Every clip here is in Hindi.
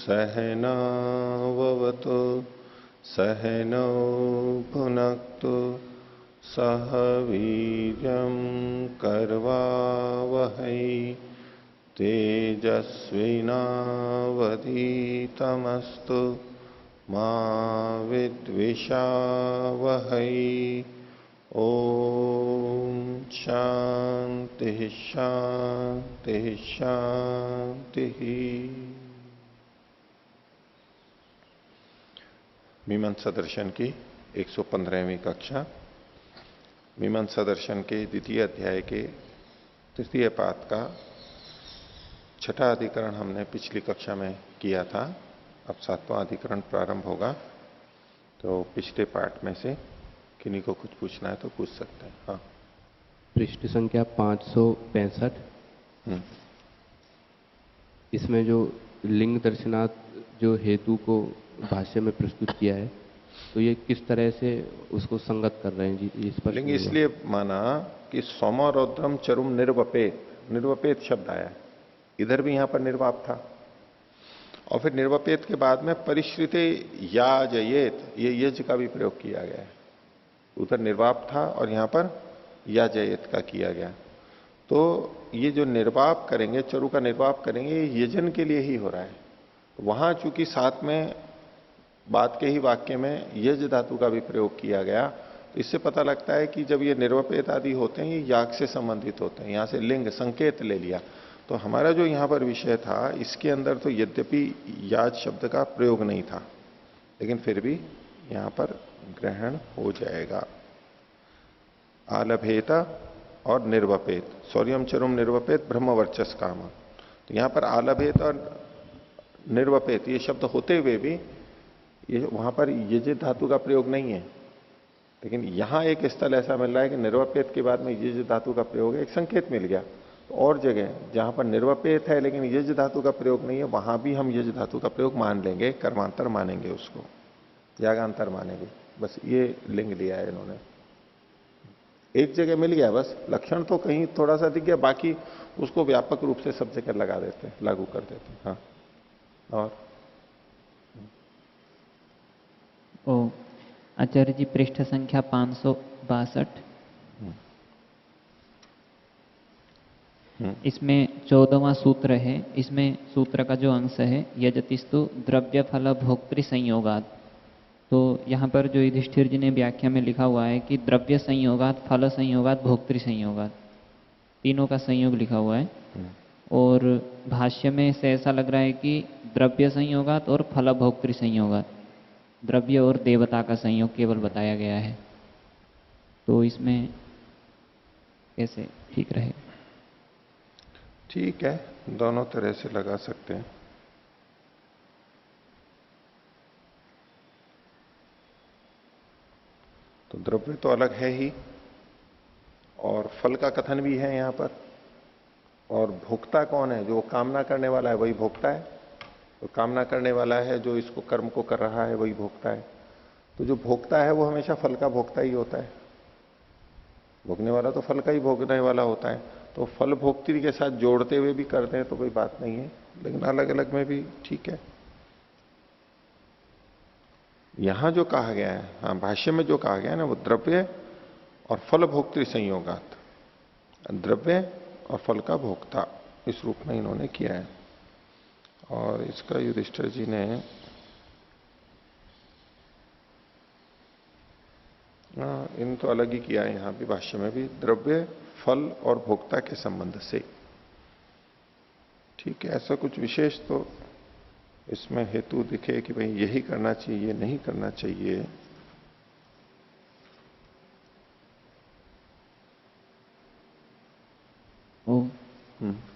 सहनाववतु सहनौ भुनक्तु सह वीर्यं करवावहै तेजस्विनावधीतमस्तु मा विद्विषावहै। ओम शांति शांति शांति। मीमांसा दर्शन की 115वीं कक्षा। मीमांसा दर्शन के द्वितीय अध्याय के तृतीय पाद का छठा अधिकरण हमने पिछली कक्षा में किया था। अब सातवां अधिकरण प्रारंभ होगा। तो पिछले पाठ में से किन्हीं को कुछ पूछना है तो पूछ सकते हैं। हाँ, पृष्ठ संख्या 565। इसमें जो लिंग दर्शनात् जो हेतु को भाष्य में प्रस्तुत किया है, तो ये किस तरह से उसको संगत कर रहे हैं जी? इस पर लिंग इसलिए माना कि सोमा रौद्रम चरुम निर्वपेत, निर्वपेत शब्द आया है। इधर भी यहां पर निर्वाप था और फिर निर्वपेत के बाद में परिश्रिते याजयेत, ये यज का भी प्रयोग किया गया है। उधर निर्वाप था और यहां पर याजयेत का किया गया। तो ये जो निर्वाप करेंगे, चरु का निर्वाप करेंगे, ये यजन के लिए ही हो रहा है। वहां चूंकि साथ में बात के ही वाक्य में यज धातु का भी प्रयोग किया गया, तो इससे पता लगता है कि जब ये निर्वपेत आदि होते हैं ये याग से संबंधित होते हैं। यहां से लिंग संकेत ले लिया। तो हमारा जो यहां पर विषय था, इसके अंदर तो यद्यपि याज शब्द का प्रयोग नहीं था, लेकिन फिर भी यहां पर ग्रहण हो जाएगा। आलभेता और निर्वपेत, सौर्यम चरुम निर्वपेत ब्रह्म वर्चस काम। तो यहां पर आलभेत और निर्वपेत ये शब्द होते हुए भी ये वहां पर यज धातु का प्रयोग नहीं है। लेकिन यहां एक स्थल ऐसा मिल रहा है कि निर्वपेत के बाद में यज धातु का प्रयोग है, एक संकेत मिल गया। तो और जगह जहां पर निर्वपेत है लेकिन यज धातु का प्रयोग नहीं है, वहां भी हम यज धातु का प्रयोग मान लेंगे, कर्मांतर मानेंगे, उसको यागांतर मानेंगे। बस ये लिंग लिया है इन्होंने। एक जगह मिल गया, बस लक्षण तो कहीं थोड़ा सा दिख गया, बाकी उसको व्यापक रूप से सब जगह लगा देते हैं, लागू कर देते हैं। हाँ, और आचार्य जी, पृष्ठ संख्या 562। इसमें 14वां सूत्र है। इसमें सूत्र का जो अंश है, यजतिस्तु द्रव्य फल भोक्तृ संयोगात। तो यहाँ पर जो युधिष्ठिर जी ने व्याख्या में लिखा हुआ है कि द्रव्य संयोगात, फल संयोगात, भोक्तृ संयोगात, तीनों का संयोग लिखा हुआ है। और भाष्य में से ऐसा लग रहा है कि द्रव्य संयोगात और फल भोक्तृ संयोगात, द्रव्य और देवता का संयोग केवल बताया गया है। तो इसमें कैसे ठीक रहेगा? ठीक है, दोनों तरह से लगा सकते हैं। तो द्रव्य तो अलग है ही और फल का कथन भी है यहां पर। और भोक्ता कौन है? जो कामना करने वाला है वही भोक्ता है। तो कामना करने वाला है, जो इसको कर्म को कर रहा है, वही भोक्ता है। तो जो भोक्ता है वो हमेशा फल का भोक्ता ही होता है। भोगने वाला तो फल का ही भोगने वाला होता है। तो फल भोक्ति के साथ जोड़ते हुए भी करते हैं तो कोई बात नहीं है, लेकिन अलग अलग में भी ठीक है। यहां जो कहा गया है, हाँ, भाष्य में जो कहा गया है ना, वो द्रव्य और फल भोक्तृ संयोगात, द्रव्य और फल का भोक्ता, इस रूप में इन्होंने किया है। और इसका युधिष्ठिर जी ने इन तो अलग ही किया है। यहां भी भाष्य में भी द्रव्य, फल और भोक्ता के संबंध से। ठीक है, ऐसा कुछ विशेष तो इसमें हेतु दिखे कि भाई यही करना चाहिए, नहीं करना चाहिए।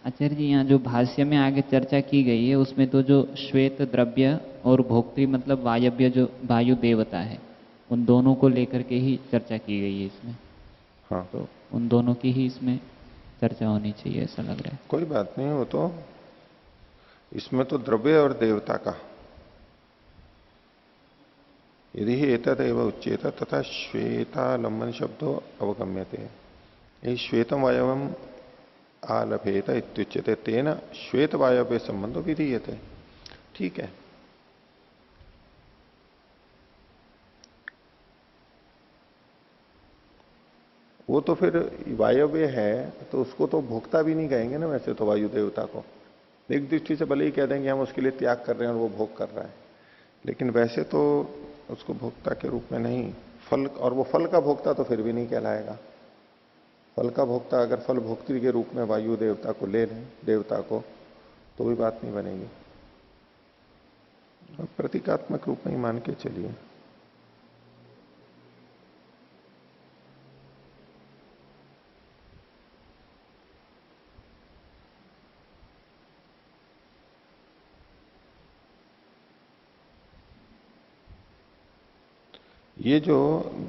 आचार्य जी, यहाँ जो भाष्य में आगे चर्चा की गई है उसमें तो जो श्वेत द्रव्य और भोक्तृ मतलब वायव्य जो वायु देवता है, उन दोनों को लेकर के ही चर्चा की गई है इसमें। हाँ, तो उन दोनों की ही इसमें चर्चा होनी चाहिए, ऐसा लग रहा है। कोई बात नहीं, वो तो इसमें तो द्रव्य और देवता का यदि ही एतद एवं उच्चेत तथा श्वेतालंबन शब्दों अवगम्यते। यही श्वेतम वायवम आलभेत इत्युच्यते तेन श्वेत वायव्य संबंधो विधीयते। ठीक है, वो तो फिर वायव्य है, तो उसको तो भोक्ता भी नहीं कहेंगे ना वैसे तो वायु देवता को। एक दृष्टि से भले ही कह देंगे हम उसके लिए त्याग कर रहे हैं और वो भोग कर रहा है, लेकिन वैसे तो उसको भोक्ता के रूप में नहीं। फल, और वो फल का भोक्ता तो फिर भी नहीं कहलाएगा। फल का भोक्ता अगर फल भोक्त्री के रूप में वायु देवता को ले लें, देवता को, तो भी बात नहीं बनेगी। और प्रतीकात्मक रूप में ही मान के चलिए। ये जो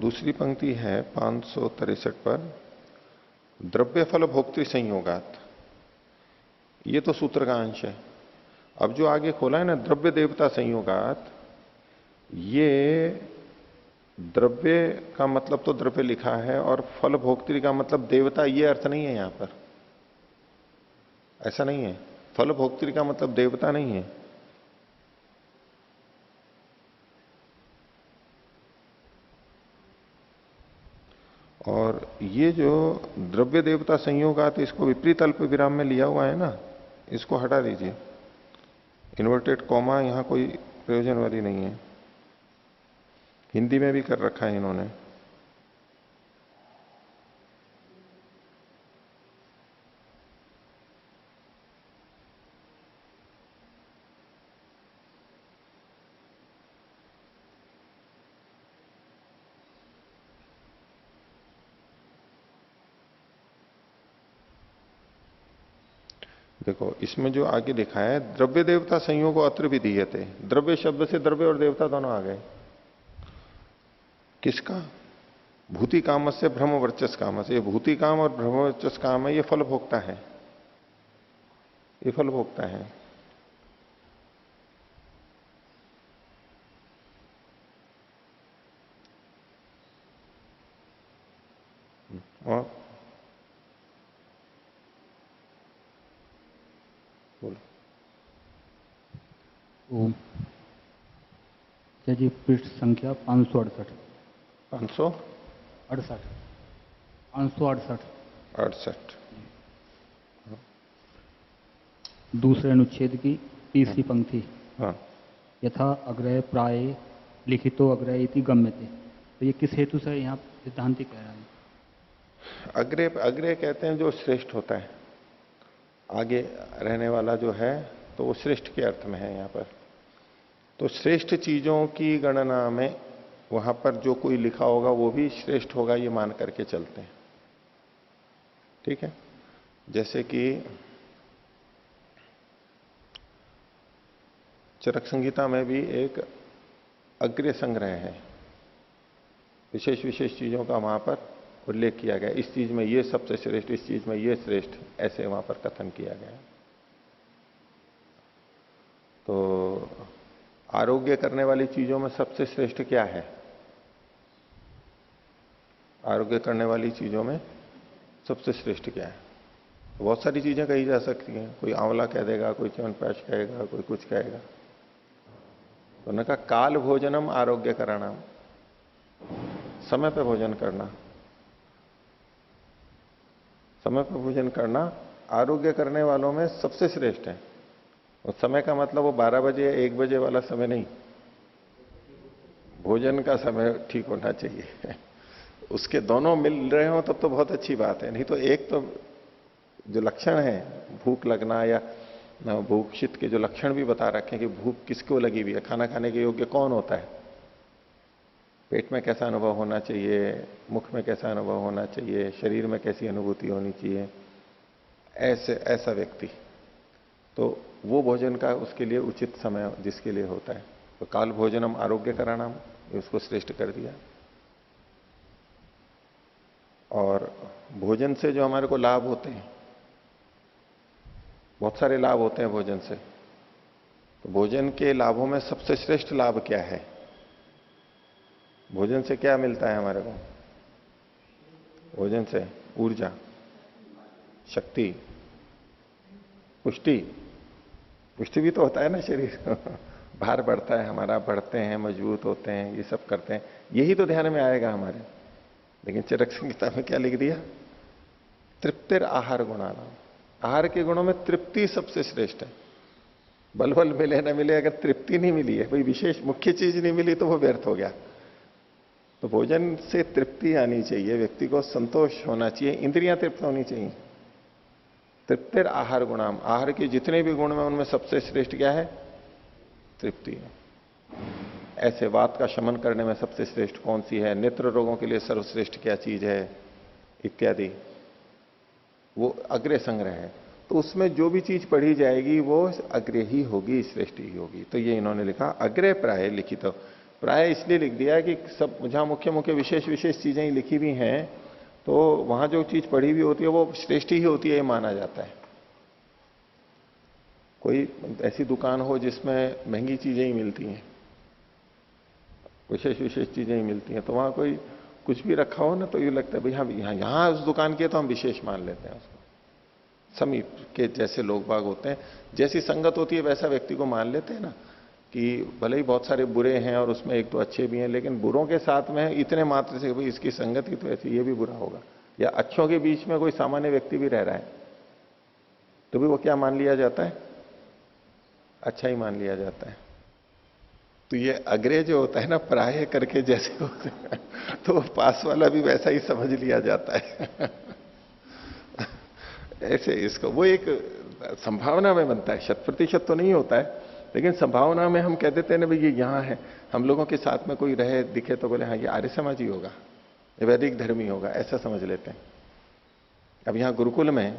दूसरी पंक्ति है 563 पर, द्रव्य फल भोक्तृ संयोगात, ये तो सूत्र का अंश है। अब जो आगे खोला है ना द्रव्य देवता संयोगात, ये द्रव्य का मतलब तो द्रव्य लिखा है और फल भोक्तृ का मतलब देवता, ये अर्थ नहीं है यहां पर, ऐसा नहीं है। फल भोक्तृ का मतलब देवता नहीं है। और ये जो द्रव्य देवता संयोगात, इसको विपरीत अल्प विराम में लिया हुआ है ना, इसको हटा दीजिए। इन्वर्टेड कॉमा यहां कोई प्रयोजन वाली नहीं है। हिंदी में भी कर रखा है इन्होंने। देखो इसमें जो आगे लिखा है, द्रव्य देवता संयोग अत्र भी दीयते। द्रव्य शब्द से द्रव्य और देवता दोनों आ गए। किसका? भूति काम से भ्रम वर्चस काम से। ये भूति काम और भ्रम वर्चस काम है, ये फल भोगता है, ये फल भोगता है। और बोलो। ओम जी, पृष्ठ संख्या 568। 568। 568 दूसरे अनुच्छेद की तीसरी पंक्ति। हाँ, यथा अग्रय प्राय लिखितो अग्रय इति गम्यते। तो ये किस हेतु से यहाँ सिद्धांति कह रहा है? अग्रे, अग्रे कहते हैं जो श्रेष्ठ होता है, आगे रहने वाला जो है, तो वो श्रेष्ठ के अर्थ में है यहां पर। तो श्रेष्ठ चीजों की गणना में वहां पर जो कोई लिखा होगा वो भी श्रेष्ठ होगा, ये मान करके चलते हैं। ठीक है। जैसे कि चरक संहिता में भी एक अग्र्य संग्रह है, विशेष विशेष चीजों का वहां पर उल्लेख किया गया। इस चीज में ये सबसे श्रेष्ठ, इस चीज में ये श्रेष्ठ, ऐसे वहां पर कथन किया गया। तो आरोग्य करने वाली चीजों में सबसे श्रेष्ठ क्या है? आरोग्य करने वाली चीजों में सबसे श्रेष्ठ क्या है? बहुत सारी चीजें कही जा सकती हैं। कोई आंवला कह देगा, कोई च्यवनप्राश कहेगा, कोई कुछ कहेगा। तो उन्होंने कहा काल भोजनम आरोग्य कराना, समय पे भोजन करना। समय पर भोजन करना आरोग्य करने वालों में सबसे श्रेष्ठ है। और समय का मतलब वो 12 बजे 1 बजे वाला समय नहीं, भोजन का समय ठीक होना चाहिए। उसके दोनों मिल रहे हो तब तो बहुत अच्छी बात है। नहीं तो एक तो जो लक्षण है भूख लगना या भूक्षित के जो लक्षण भी बता रखे हैं कि भूख किसको लगी हुई है, खाना खाने के योग्य कौन होता है, पेट में कैसा अनुभव होना चाहिए, मुख में कैसा अनुभव होना चाहिए, शरीर में कैसी अनुभूति होनी चाहिए, ऐसा व्यक्ति, तो वो भोजन का उसके लिए उचित समय जिसके लिए होता है। तो काल भोजनम आरोग्य कराना, उसको श्रेष्ठ कर दिया। और भोजन से जो हमारे को लाभ होते हैं, बहुत सारे लाभ होते हैं भोजन से। तो भोजन के लाभों में सबसे श्रेष्ठ लाभ क्या है? भोजन से क्या मिलता है हमारे को? भोजन से ऊर्जा, शक्ति, पुष्टि। पुष्टि भी तो होता है ना शरीर। भार बढ़ता है हमारा, बढ़ते हैं, मजबूत होते हैं, ये सब करते हैं। यही तो ध्यान में आएगा हमारे। लेकिन चरक संहिता में क्या लिख दिया? तृप्तिर आहार गुणानाम। आहार के गुणों में तृप्ति सबसे श्रेष्ठ है। बल बल मिले न मिले, अगर तृप्ति नहीं मिली है, कोई विशेष मुख्य चीज नहीं मिली, तो वो व्यर्थ हो गया। तो भोजन से तृप्ति आनी चाहिए, व्यक्ति को संतोष होना चाहिए, इंद्रियां तृप्त होनी चाहिए। तृप्तिर आहार गुणाम, आहार के जितने भी गुण में उनमें सबसे श्रेष्ठ क्या है? तृप्ति है। ऐसे वात का शमन करने में सबसे श्रेष्ठ कौन सी है? नेत्र रोगों के लिए सर्वश्रेष्ठ क्या चीज है? इत्यादि। वो अग्रय संग्रह है। तो उसमें जो भी चीज पढ़ी जाएगी वो अग्रय ही होगी, श्रेष्ठ ही होगी। तो ये इन्होंने लिखा अग्रय प्राय लिखित। प्राय इसलिए लिख दिया कि सब जहां मुख्य मुख्य विशेष विशेष चीजें ही लिखी हुई हैं, तो वहां जो चीज पढ़ी हुई होती है वो श्रेष्ठ ही होती है, ये माना जाता है। कोई ऐसी दुकान हो जिसमें महंगी चीजें ही मिलती हैं, विशेष विशेष चीजें ही मिलती हैं, तो वहां कोई कुछ भी रखा हो ना, तो ये लगता है भाई हाँ यहां उस दुकान की है तो हम विशेष मान लेते हैं उसको। समीप के जैसे लोग बाग होते हैं, जैसी संगत होती है वैसा व्यक्ति को मान लेते हैं ना, कि भले ही बहुत सारे बुरे हैं और उसमें एक दो अच्छे भी हैं, लेकिन बुरों के साथ में इतने मात्र से भाई इसकी संगत ही तो ऐसी, ये भी बुरा होगा। या अच्छों के बीच में कोई सामान्य व्यक्ति भी रह रहा है तो भी वो क्या मान लिया जाता है? अच्छा ही मान लिया जाता है। तो ये अग्रय जो होता है ना, प्राय करके जैसे होते हैं, तो पास वाला भी वैसा ही समझ लिया जाता है। ऐसे इसको वो एक संभावना में बनता है, 100% तो नहीं होता है, लेकिन संभावना में हम कह देते हैं ना भाई ये यहां है। हम लोगों के साथ में कोई रहे दिखे तो बोले हाँ ये आर्य समाजी होगा, ये वैदिक धर्मी होगा, ऐसा समझ लेते हैं। अब यहां गुरुकुल में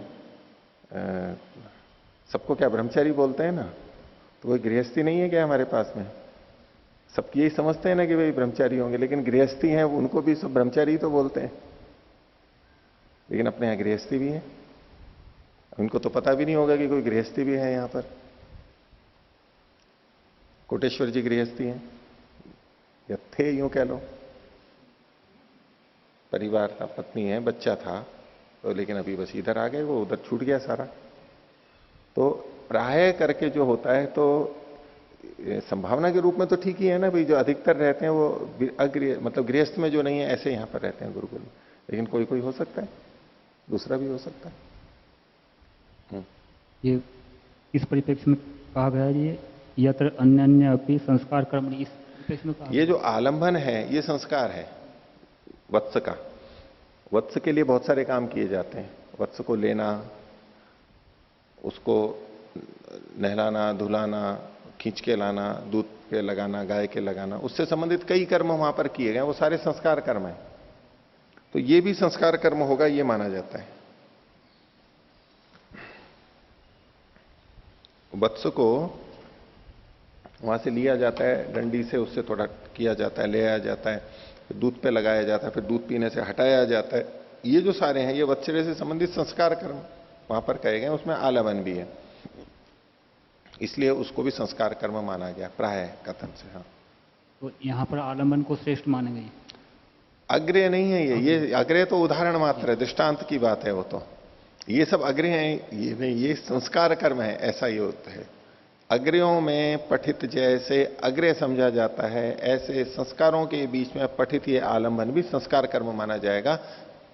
सबको क्या ब्रह्मचारी बोलते हैं ना, तो कोई गृहस्थी नहीं है क्या हमारे पास में? सब यही समझते हैं ना कि भाई ब्रह्मचारी होंगे, लेकिन गृहस्थी हैं उनको भी सब ब्रह्मचारी तो बोलते हैं, लेकिन अपने यहां गृहस्थी भी है। उनको तो पता भी नहीं होगा कि कोई गृहस्थी भी है यहां पर। कोटेश्वर जी गृहस्थी हैं या थे, यूं कह लो, परिवार था, पत्नी है, बच्चा था, तो लेकिन अभी बस इधर आ गए, वो उधर छूट गया सारा। तो प्राय करके जो होता है, तो संभावना के रूप में तो ठीक ही है ना भाई, जो अधिकतर रहते हैं वो अगृह मतलब गृहस्थ में जो नहीं है ऐसे यहां पर रहते हैं गुरुकुल में, लेकिन कोई कोई हो सकता है, दूसरा भी हो सकता है। ये इस परिप्रेक्ष्य में कहा गया है, ये यत्र अन्य अन्य अपनी संस्कार कर्म, इस परिप्रेक्ष्य में कहा ये जो आलंबन है ये संस्कार है वत्स का। वत्स के लिए बहुत सारे काम किए जाते हैं। वत्स को लेना, उसको नहलाना, धुलाना, खींच के लाना, दूध पे लगाना, गाय के लगाना, उससे संबंधित कई कर्म वहां पर किए गए, वो सारे संस्कार कर्म है। तो ये भी संस्कार कर्म होगा, ये माना जाता है। वत्स को वहां से लिया जाता है डंडी से, उससे थोड़ा किया जाता है, ले आया जाता है, फिर दूध पे लगाया जाता है, फिर दूध पीने से हटाया जाता है। ये जो सारे हैं ये वत्सरे से संबंधित संस्कार कर्म वहां पर कहे गए, उसमें आलमन भी है, इसलिए उसको भी संस्कार कर्म माना गया प्राय कथन से। हाँ, तो यहाँ पर आलम्बन को श्रेष्ठ माने गए। अग्रय नहीं है ये अग्रय तो उदाहरण मात्र है, दृष्टांत की बात है वो तो। ये सब अग्रय हैं, ये नहीं, ये संस्कार कर्म है, ऐसा ही होता है। अग्रयों में पठित जैसे अग्रय समझा जाता है, ऐसे संस्कारों के बीच में पठित ये आलंबन भी संस्कार कर्म माना जाएगा,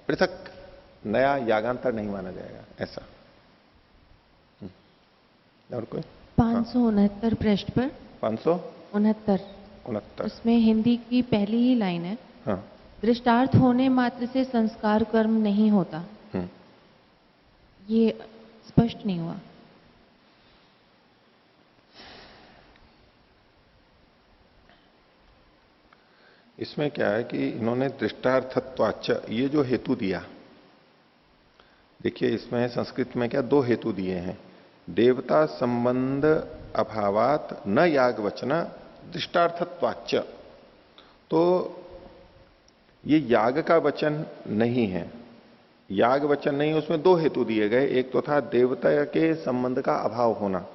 पृथक नया यागांतर नहीं माना जाएगा, ऐसा। और कोई 569 पृष्ठ पर 569 उसमें हिंदी की पहली ही लाइन है, हाँ, दृष्टार्थ होने मात्र से संस्कार कर्म नहीं होता। ये स्पष्ट नहीं हुआ। इसमें क्या है कि इन्होंने दृष्टार्थत्वाच ये जो हेतु दिया, देखिए इसमें संस्कृत में क्या दो हेतु दिए हैं। देवता संबंध अभावात न याग वचना दृष्टार्थत्वाच, तो ये याग का वचन नहीं है, याग वचन नहीं, उसमें दो हेतु दिए गए। एक तो था देवता के संबंध का अभाव होना,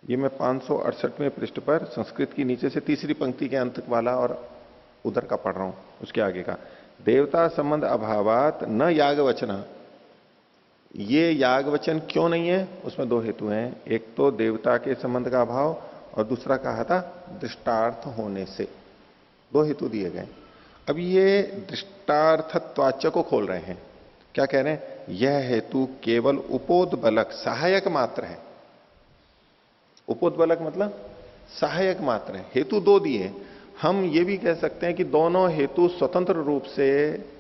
ये मैं 568वें पृष्ठ पर संस्कृत की नीचे से तीसरी पंक्ति के अंत वाला और उधर का पढ़ रहा हूं, उसके आगे का। देवता संबंध अभावात न याग वचना, ये याग वचन क्यों नहीं है, उसमें दो हेतु हैं। एक तो देवता के संबंध का अभाव और दूसरा कहा था दृष्टार्थ होने से, दो हेतु दिए गए। अब ये दृष्टार्थत्वाच्य को खोल रहे हैं। क्या कह रहे हैं? यह हेतु केवल उपोद्बलक सहायक मात्र है। उपोद्बलक मतलब सहायक मात्र है। हेतु दो दिए, हम ये भी कह सकते हैं कि दोनों हेतु स्वतंत्र रूप से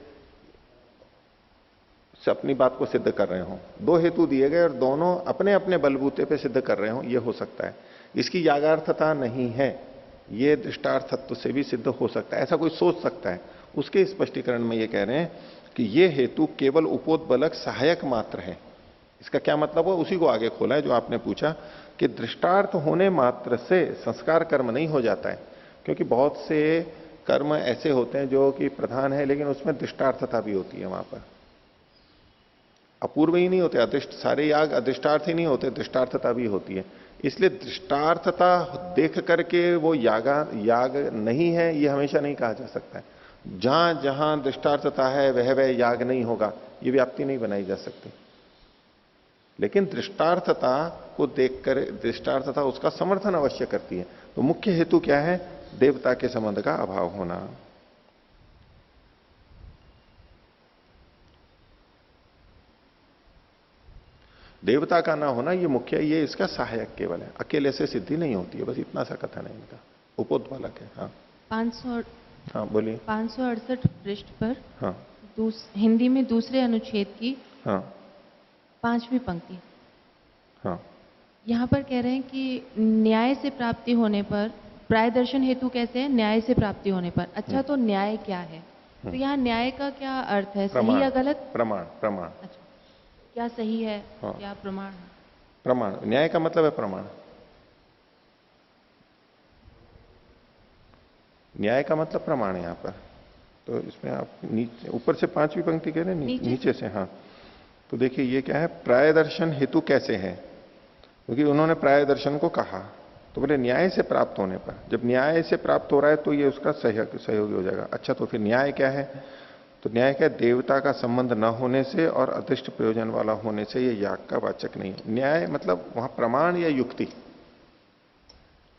अपनी बात को सिद्ध कर रहे हो। दो हेतु दिए गए और दोनों अपने अपने बलबूते पे सिद्ध कर रहे हो, ये हो सकता है। इसकी यागार्थता नहीं है, ये दृष्टार्थत्व से भी सिद्ध हो सकता है, ऐसा कोई सोच सकता है। उसके स्पष्टीकरण में ये कह रहे हैं कि ये हेतु केवल उपोद्बलक सहायक मात्र है। इसका क्या मतलब हुआ, उसी को आगे खोला है जो आपने पूछा कि दृष्टार्थ होने मात्र से संस्कार कर्म नहीं हो जाता है। क्योंकि बहुत से कर्म ऐसे होते हैं जो कि प्रधान है लेकिन उसमें दृष्टार्थता भी होती है, वहां पर अपूर्व ही नहीं होते। अदृष्ट सारे याग अदृष्टार्थ ही नहीं होते, दृष्टार्थता भी होती है। इसलिए दृष्टार्थता देख करके वो याग नहीं है, ये हमेशा नहीं कहा जा सकता है। जहां जहां दृष्टार्थता है वह याग नहीं होगा, ये व्याप्ति नहीं बनाई जा सकती। लेकिन दृष्टार्थता को देखकर दृष्टार्थता उसका समर्थन अवश्य करती है। तो मुख्य हेतु क्या है? देवता के संबंध का अभाव होना। देवता का ना होना ये मुख्य, ये इसका सहायक केवल है, अकेले से सिद्धि नहीं होती है। बस इतना सा कथन है इनका, उपोद्बलक है। हाँ 500 हाँ बोलिए। 568 पृष्ठ पर हाँ हिंदी में दूसरे अनुच्छेद की हाँ 5वीं पंक्ति, हाँ यहाँ पर कह रहे हैं कि न्याय से प्राप्ति होने पर, प्राय दर्शन हेतु कैसे है? न्याय से प्राप्ति होने पर। अच्छा, तो न्याय क्या है? तो यहाँ न्याय का क्या अर्थ है, सही या गलत? प्रमाण। प्रमाण अच्छा, क्या सही है? हाँ। क्या प्रमाण है? प्रमाण, न्याय का मतलब है प्रमाण। न्याय का मतलब प्रमाण है यहां पर। तो इसमें आप नीचे ऊपर से 5वीं पंक्ति कह रहे हैं, नीचे से। हाँ, तो देखिए ये क्या है, प्राय दर्शन हेतु कैसे है? क्योंकि उन्होंने प्राय दर्शन को कहा तो बोले न्याय से प्राप्त होने पर। जब न्याय से प्राप्त हो रहा है तो ये उसका सहयोगी हो जाएगा। अच्छा, तो फिर न्याय क्या है? तो न्याय क्या? देवता का संबंध न होने से और अदृष्ट प्रयोजन वाला होने से ये याग का वाचक नहीं है। न्याय मतलब वहां प्रमाण या युक्ति।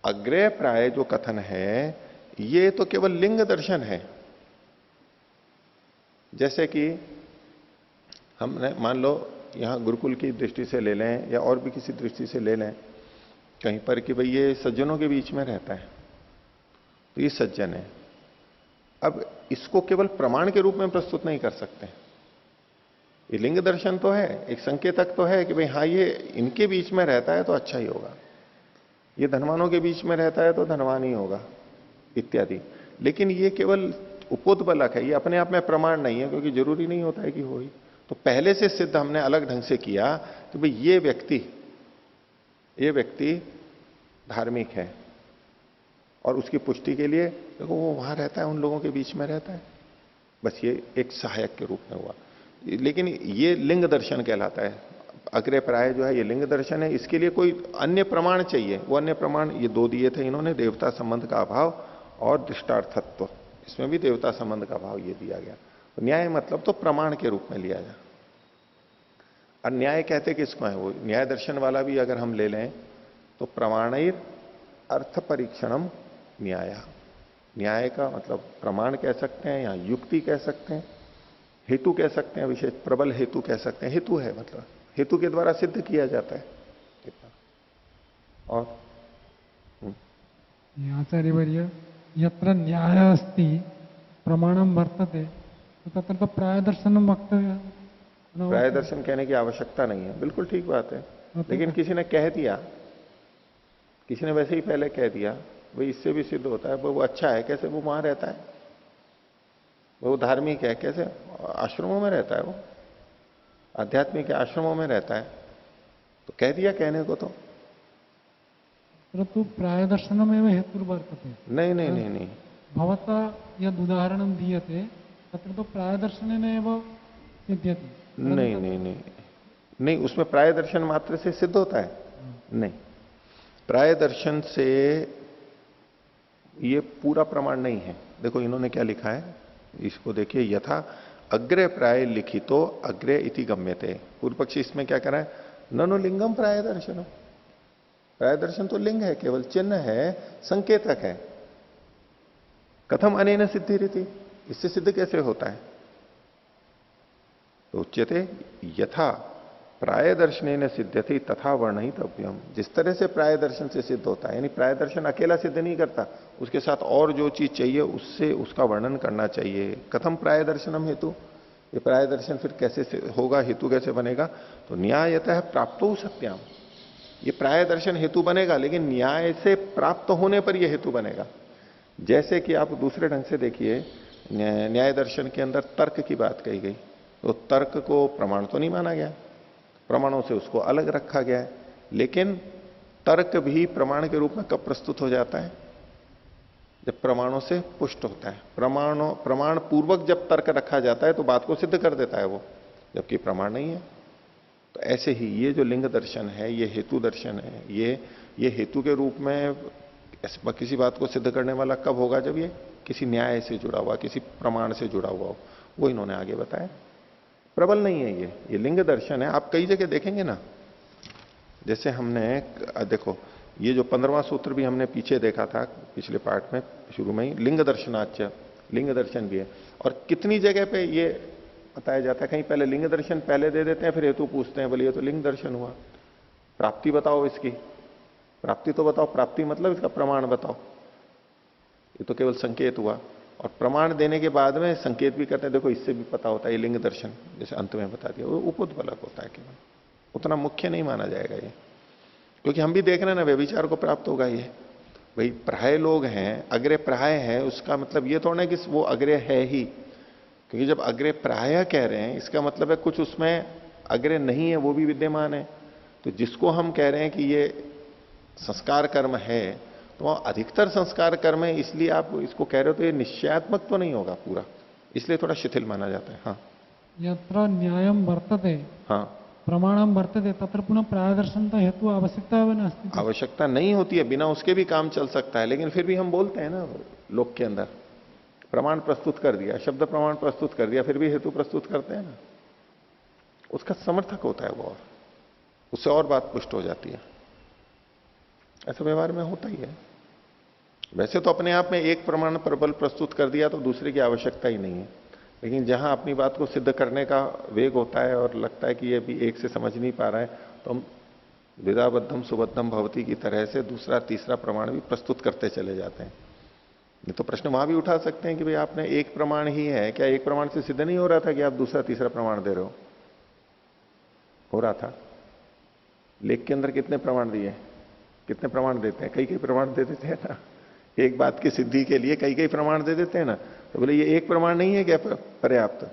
अग्रय प्राय जो कथन है ये तो केवल लिंग दर्शन है। जैसे कि हमने मान लो यहां गुरुकुल की दृष्टि से ले लें या और भी किसी दृष्टि से ले लें कहीं पर कि भाई ये सज्जनों के बीच में रहता है तो ये सज्जन है। अब इसको केवल प्रमाण के रूप में प्रस्तुत नहीं कर सकते। ये लिंग दर्शन तो है, एक संकेतक तो है कि भाई हाँ ये इनके बीच में रहता है तो अच्छा ही होगा, ये धनवानों के बीच में रहता है तो धनवान ही होगा इत्यादि। लेकिन ये केवल उपोद्बलक है, ये अपने आप में प्रमाण नहीं है, क्योंकि जरूरी नहीं होता है कि हो ही। तो पहले से सिद्ध हमने अलग ढंग से किया कि भाई ये व्यक्ति धार्मिक है और उसकी पुष्टि के लिए देखो वो वहां रहता है, उन लोगों के बीच में रहता है। बस ये एक सहायक के रूप में हुआ। लेकिन ये लिंग दर्शन कहलाता है। अग्रय प्राय जो है ये लिंग दर्शन है। इसके लिए कोई अन्य प्रमाण चाहिए, वो अन्य प्रमाण ये दो दिए थे इन्होंने, देवता संबंध का अभाव और दृष्टार्थत्व। इसमें भी देवता संबंध का अभाव ये दिया गया। तो न्याय मतलब तो प्रमाण के रूप में लिया जाए। और न्याय कहते किसको है? वो न्याय दर्शन वाला भी अगर हम ले लें तो प्रमाणैर अर्थ परीक्षणम न्याय। न्याय का मतलब प्रमाण कह सकते हैं या युक्ति कह सकते हैं, हेतु कह सकते हैं, विशेष प्रबल हेतु कह सकते हैं। हेतु है मतलब हेतु के द्वारा सिद्ध किया जाता है। और आचार्यवर्य यत्र न्याय अस्ति प्रमाणम वर्तते तो तत्र तो प्राय दर्शनम वक्तव्य। प्राय दर्शन कहने की आवश्यकता नहीं है, बिल्कुल ठीक बात है। लेकिन किसी ने कह दिया, किसी ने वैसे ही पहले कह दिया भाई इससे भी सिद्ध होता है, वो अच्छा है, कैसे वो वहां रहता है, वो धार्मिक है, कैसे आश्रमों में रहता है, वो आध्यात्मिक आश्रमों में रहता है, तो कह दिया कहने को। तो परंतु प्राय दर्शनमेव हेतुर्वर्तते। नहीं नहीं नहीं नहीं, भवता यद उदाहरणं दीयते तत्र तो प्राय दर्शनेनैव सिद्ध्यति। नहीं नहीं नहीं नहीं, उसमें प्राय दर्शन मात्र से सिद्ध होता है? नहीं, प्राय दर्शन से ये पूरा प्रमाण नहीं है। देखो इन्होंने क्या लिखा है, इसको देखिए। यथा अग्रे प्राय लिखितो अग्रे इति गम्यते। पूर्व पक्षी इसमें क्या कह रहा है? ननु लिंगम प्राय दर्शनम। प्राय दर्शन तो लिंग है, केवल चिन्ह है, संकेतक है। कथम अनेन सिद्धि रीति, इससे सिद्ध कैसे होता है? तो उच्यते यथा प्राय दर्शन सिद्ध्यति तथा वर्णितव्यम। जिस तरह से प्राय दर्शन से सिद्ध होता है, यानी प्राय दर्शन अकेला सिद्ध नहीं करता, उसके साथ और जो चीज चाहिए उससे उसका वर्णन करना चाहिए। कथम प्राय दर्शनम हेतु, ये प्राय दर्शन फिर कैसे होगा, हेतु कैसे बनेगा? तो न्यायतः प्राप्तो सत्याम, ये प्राय दर्शन हेतु बनेगा, लेकिन न्याय से प्राप्त होने पर यह हेतु बनेगा। जैसे कि आप दूसरे ढंग से देखिए, न्याय दर्शन के अंदर तर्क की बात कही गई, तो तर्क को प्रमाण तो नहीं माना गया, प्रमाणों से उसको अलग रखा गया है। लेकिन तर्क भी प्रमाण के रूप में कब प्रस्तुत हो जाता है? जब प्रमाणों से पुष्ट होता है। प्रमाण पूर्वक जब तर्क रखा जाता है तो बात को सिद्ध कर देता है वो, जबकि प्रमाण नहीं है। तो ऐसे ही ये जो लिंग दर्शन है, ये हेतु दर्शन है, ये हेतु के रूप में किसी बात को सिद्ध करने वाला कब होगा? जब ये किसी न्याय से जुड़ा हुआ, किसी प्रमाण से जुड़ा हुआ हो। वो इन्होंने आगे बताया। प्रबल नहीं है ये लिंग दर्शन है। आप कई जगह देखेंगे ना, जैसे हमने देखो ये जो 15वां सूत्र भी हमने पीछे देखा था, पिछले पार्ट में शुरू में ही, लिंग दर्शनाच्य, लिंग दर्शन भी है। और कितनी जगह पे ये बताया जाता है, कहीं पहले लिंग दर्शन पहले दे देते हैं, फिर हेतु पूछते हैं, बोले ये तो लिंग दर्शन हुआ, प्राप्ति बताओ इसकी, प्राप्ति तो बताओ, प्राप्ति मतलब इसका प्रमाण बताओ। ये तो केवल संकेत हुआ। और प्रमाण देने के बाद में संकेत भी करते हैं, देखो इससे भी पता होता है ये लिंग दर्शन, जैसे अंत में बता दिया, वो उपोद्बलक होता है, केवल उतना मुख्य नहीं माना जाएगा ये। क्योंकि हम भी देख रहे हैं ना, व्यभिचार को प्राप्त होगा ये, भाई प्राय लोग हैं, अग्रे प्राय है, उसका मतलब ये थोड़ा कि वो अग्रे है ही। क्योंकि जब अग्रे प्राय कह रहे हैं, इसका मतलब है कुछ उसमें अग्रे नहीं है, वो भी विद्यमान है। तो जिसको हम कह रहे हैं कि ये संस्कार कर्म है, तो वहां अधिकतर संस्कार कर्म है, इसलिए आप इसको कह रहे हो, तो ये निश्चयात्मक तो नहीं होगा पूरा, इसलिए थोड़ा शिथिल माना जाता है। हाँ, यत्र न्यायम वर्तते हाँ, प्रमाणम वर्तते तत्र पुनः प्रायदर्शन तो हेतु आवश्यकता नास्ति। आवश्यकता नहीं होती है, बिना उसके भी काम चल सकता है। लेकिन फिर भी हम बोलते हैं ना, लोक के अंदर प्रमाण प्रस्तुत कर दिया, शब्द प्रमाण प्रस्तुत कर दिया, फिर भी हेतु प्रस्तुत करते हैं ना, उसका समर्थक होता है वो, और उससे और बात पुष्ट हो जाती है। ऐसा व्यवहार में होता ही है। वैसे तो अपने आप में एक प्रमाण प्रबल प्रस्तुत कर दिया तो दूसरे की आवश्यकता ही नहीं है, लेकिन जहां अपनी बात को सिद्ध करने का वेग होता है और लगता है कि ये भी एक से समझ नहीं पा रहा है, तो हम द्विधाबद्धम सुबद्धम भवती की तरह से दूसरा तीसरा प्रमाण भी प्रस्तुत करते चले जाते हैं। नहीं तो प्रश्न वहां भी उठा सकते हैं कि भाई आपने एक प्रमाण ही है, क्या एक प्रमाण से सिद्ध नहीं हो रहा था कि आप दूसरा तीसरा प्रमाण दे रहे हो रहा था। लेख के अंदर कितने प्रमाण दिए, कितने प्रमाण देते हैं? कई कई प्रमाण दे देते हैं ना, एक बात की सिद्धि के लिए कई कई प्रमाण दे देते हैं ना। तो बोले ये एक प्रमाण नहीं है क्या पर्याप्त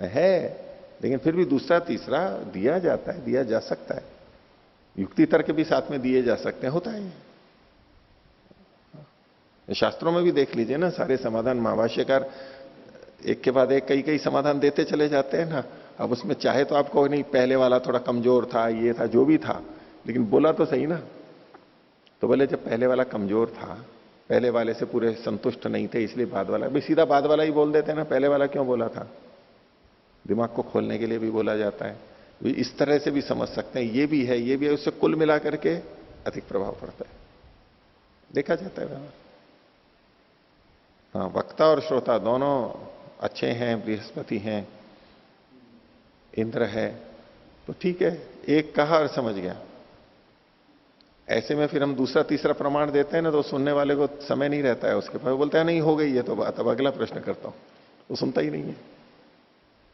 है? लेकिन फिर भी दूसरा तीसरा दिया जाता है, दिया जा सकता है। युक्ति तर्क भी साथ में दिए जा सकते हैं, होता है। शास्त्रों में भी देख लीजिए ना, सारे समाधान महाभाष्यकार एक के बाद एक कई कई समाधान देते चले जाते हैं ना। अब उसमें चाहे तो आपको नहीं, पहले वाला थोड़ा कमजोर था, ये था, जो भी था, लेकिन बोला तो सही ना। तो बोले जब पहले वाला कमजोर था, पहले वाले से पूरे संतुष्ट नहीं थे, इसलिए बाद वाला भी, सीधा बाद वाला ही बोल देते हैं ना, पहले वाला क्यों बोला था? दिमाग को खोलने के लिए भी बोला जाता है। इस तरह से भी समझ सकते हैं, ये भी है, ये भी है, उससे कुल मिला करके अधिक प्रभाव पड़ता है, देखा जाता है। हाँ, वक्ता और श्रोता दोनों अच्छे हैं, बृहस्पति हैं, इंद्र है, तो ठीक है, एक कहा और समझ गया। ऐसे में फिर हम दूसरा तीसरा प्रमाण देते हैं ना, तो सुनने वाले को समय नहीं रहता है उसके पास, बोलता है नहीं हो गई है तो बात, अब अगला प्रश्न करता हूं। वो सुनता ही नहीं है,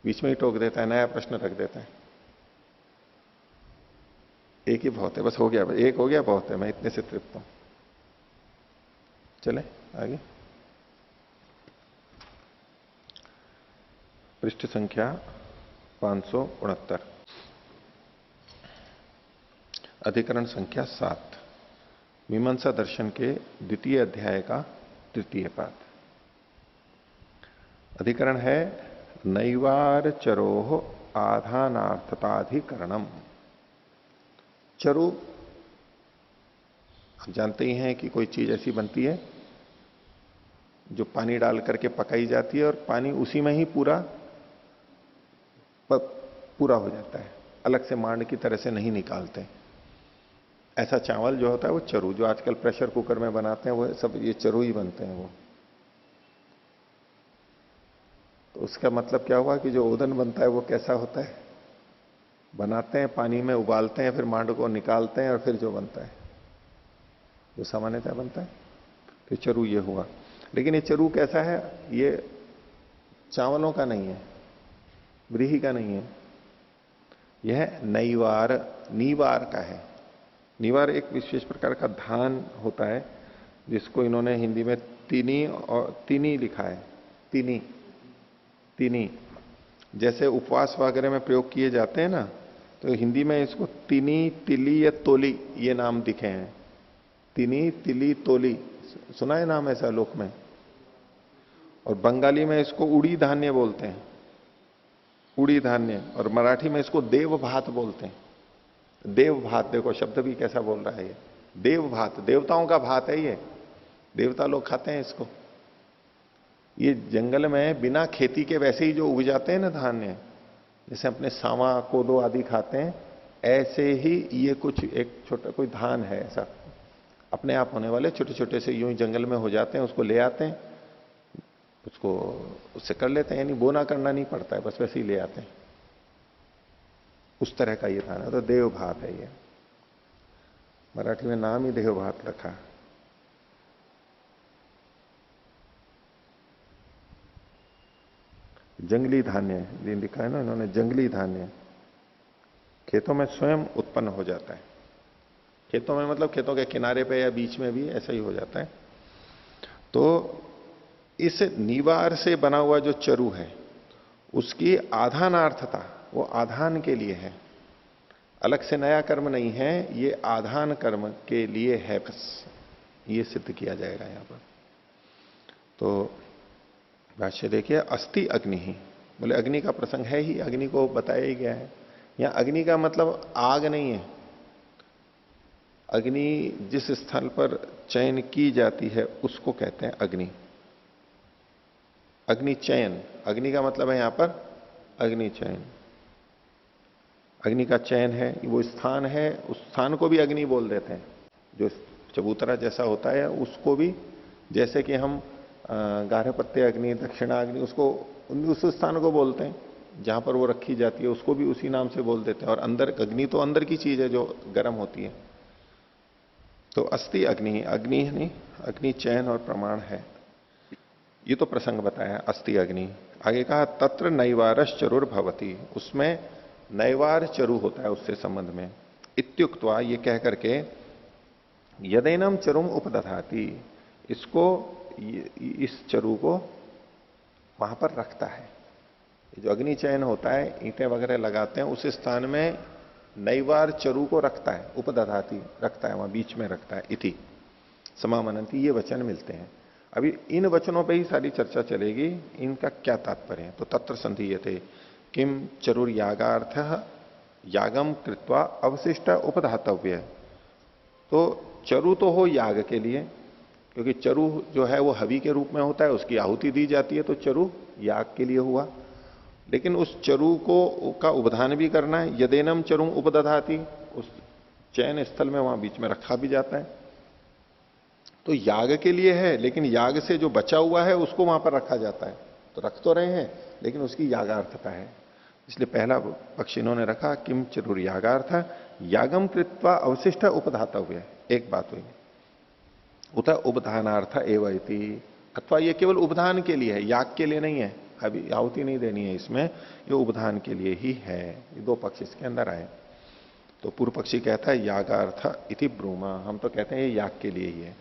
बीच में ही टोक देता है, नया प्रश्न रख देता है। एक ही बहुत है, बस हो गया, एक हो गया बहुत है, मैं इतने से तृप्त हूं। चले आगे, पृष्ठ संख्या 569, अधिकरण संख्या 7, मीमांसा दर्शन के द्वितीय अध्याय का तृतीय पाद। अधिकरण है नैवार चरोह आधानार्थताधिकरणम। चरु, आप जानते ही हैं कि कोई चीज ऐसी बनती है जो पानी डाल करके पकाई जाती है और पानी उसी में ही पूरा हो जाता है, अलग से मांड की तरह से नहीं निकालते। ऐसा चावल जो होता है वो चरु, जो आजकल प्रेशर कुकर में बनाते हैं वो सब ये चरु ही बनते हैं वो। उसका मतलब क्या हुआ कि जो ओदन बनता है वो कैसा होता है? बनाते हैं, पानी में उबालते हैं, फिर मांड को निकालते हैं और फिर जो बनता है, जो सामान्यतः बनता है, तो चरु ये हुआ। लेकिन ये चरु कैसा है? ये चावलों का नहीं है, व्रीहि का नहीं है, यह नैवार, नीवार का है। नीवार एक विशेष प्रकार का धान होता है जिसको इन्होंने हिंदी में तिनी और तिनी लिखा है। तिनी, तिनी जैसे उपवास वगैरह में प्रयोग किए जाते हैं ना, तो हिंदी में इसको तिनी, तिली या तोली ये नाम दिखे हैं। तिनी, तिली, तोली, सुना है नाम ऐसा लोक में। और बंगाली में इसको उड़ी धान्य बोलते हैं, उड़ी धान्य। और मराठी में इसको देव भात बोलते हैं। देव भात, देखो शब्द भी कैसा बोल रहा है ये, देव भात, देवताओं का भात है ये, देवता लोग खाते हैं इसको। ये जंगल में बिना खेती के वैसे ही जो उग जाते हैं ना धान्य, जैसे अपने सावा, कोदो आदि खाते हैं, ऐसे ही ये कुछ एक छोटा कोई धान है ऐसा, अपने आप होने वाले छोटे छोटे से यूं ही जंगल में हो जाते हैं, उसको ले आते हैं, उसको उससे कर लेते हैं, यानी बोना करना नहीं पड़ता है, बस वैसे ही ले आते हैं। उस तरह का ये धान है, तो देव भात है ये। मराठी में नाम ही देव भात रखा। जंगली धान्य ये लिखा है ना इन्होंने, जंगली धान्य खेतों में स्वयं उत्पन्न हो जाता है। खेतों में मतलब खेतों के किनारे पे या बीच में भी ऐसा ही हो जाता है। तो इस निवार से बना हुआ जो चरु है उसकी आधानार्थता वो आधान के लिए है, अलग से नया कर्म नहीं है, ये आधान कर्म के लिए है, बस ये सिद्ध किया जाएगा यहां पर। तो भाष्य देखिए, अस्ति अग्नि ही, बोले अग्नि का प्रसंग है ही, अग्नि को बताया ही गया है। यहां अग्नि का मतलब आग नहीं है। अग्नि जिस स्थल पर चयन की जाती है उसको कहते हैं अग्नि। अग्नि चयन, अग्नि का मतलब है यहां पर अग्नि चयन। अग्नि का चयन है, वो स्थान है, उस स्थान को भी अग्नि बोल देते हैं। जो चबूतरा जैसा होता है उसको भी, जैसे कि हम गारहपत्य अग्नि, दक्षिणाग्नि, उसको उस स्थान को बोलते हैं जहां पर वो रखी जाती है, उसको भी उसी नाम से बोल देते हैं। और अंदर अग्नि तो अंदर की चीज है जो गर्म होती है। तो अस्ति अग्नि, अग्नि नहीं, अग्नि चयन और प्रमाण है, ये तो प्रसंग बताया अस्ति अग्नि। आगे कहा तत्र नैवारश चरुर भवती, उसमें नैवार चरु होता है उससे संबंध में। इत्युक्त्वा, ये कह करके यदेनम चरुम उपदधाति, इसको इस चरु को वहां पर रखता है। जो अग्नि चयन होता है, ईंटें वगैरह लगाते हैं, उस स्थान में नैवार चरु को रखता है, उपदधाति रखता है, वहां बीच में रखता है। इति समामनंती, ये वचन मिलते हैं। अभी इन वचनों पे ही सारी चर्चा चलेगी, इनका क्या तात्पर्य है। तो तत्र संधीयते किम चरुर यागार्थ यागम कृत्वा अवशिष्ट उपधातव्य। तो चरु तो हो याग के लिए, क्योंकि चरु जो है वो हवि के रूप में होता है, उसकी आहुति दी जाती है, तो चरु याग के लिए हुआ। लेकिन उस चरु को का उपधान भी करना है। यदेनम चरुम उपदधाति, उस चयन स्थल में वहां बीच में रखा भी जाता है, तो याग के लिए है। लेकिन याग से जो बचा हुआ है उसको वहां पर रखा जाता है, तो रख तो रहे हैं लेकिन उसकी यागार्थता है। इसलिए पहला पक्ष इन्होंने रखा किम चरुर यागार्थ यागम कृत्वा अवशिष्ट उपधातव्य। एक बात हुई, उत उपधानार्थ एवं इति, अथवा ये केवल उपधान के लिए है, याग के लिए नहीं है, अभी आहुति नहीं देनी है इसमें, ये उपधान के लिए ही है। ये दो पक्ष इसके अंदर आए। तो पूर्व पक्षी कहता है यागार्थ इति ब्रूमा, हम तो कहते हैं ये याग के लिए ही है।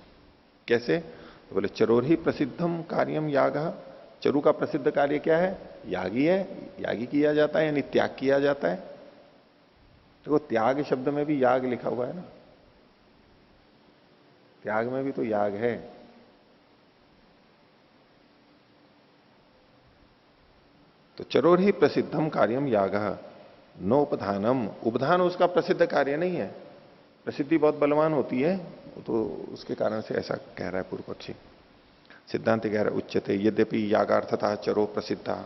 कैसे? तो बोले चरोर ही प्रसिद्धम कार्यम याग, चरु का प्रसिद्ध कार्य क्या है? यागी है, यागी किया जाता है, यानी त्याग किया जाता है। देखो त्याग शब्द में भी याग लिखा हुआ है ना, त्याग में भी तो याग है। तो चरोर ही प्रसिद्धम कार्यम याग नोपधानम, उपधान उसका प्रसिद्ध कार्य नहीं है। प्रसिद्धि बहुत बलवान होती है, तो उसके कारण से ऐसा कह रहा है पूर्व पक्षी। सिद्धांत कह रहा है उच्चते यद्यपि यागार्थता चरो प्रसिद्धा,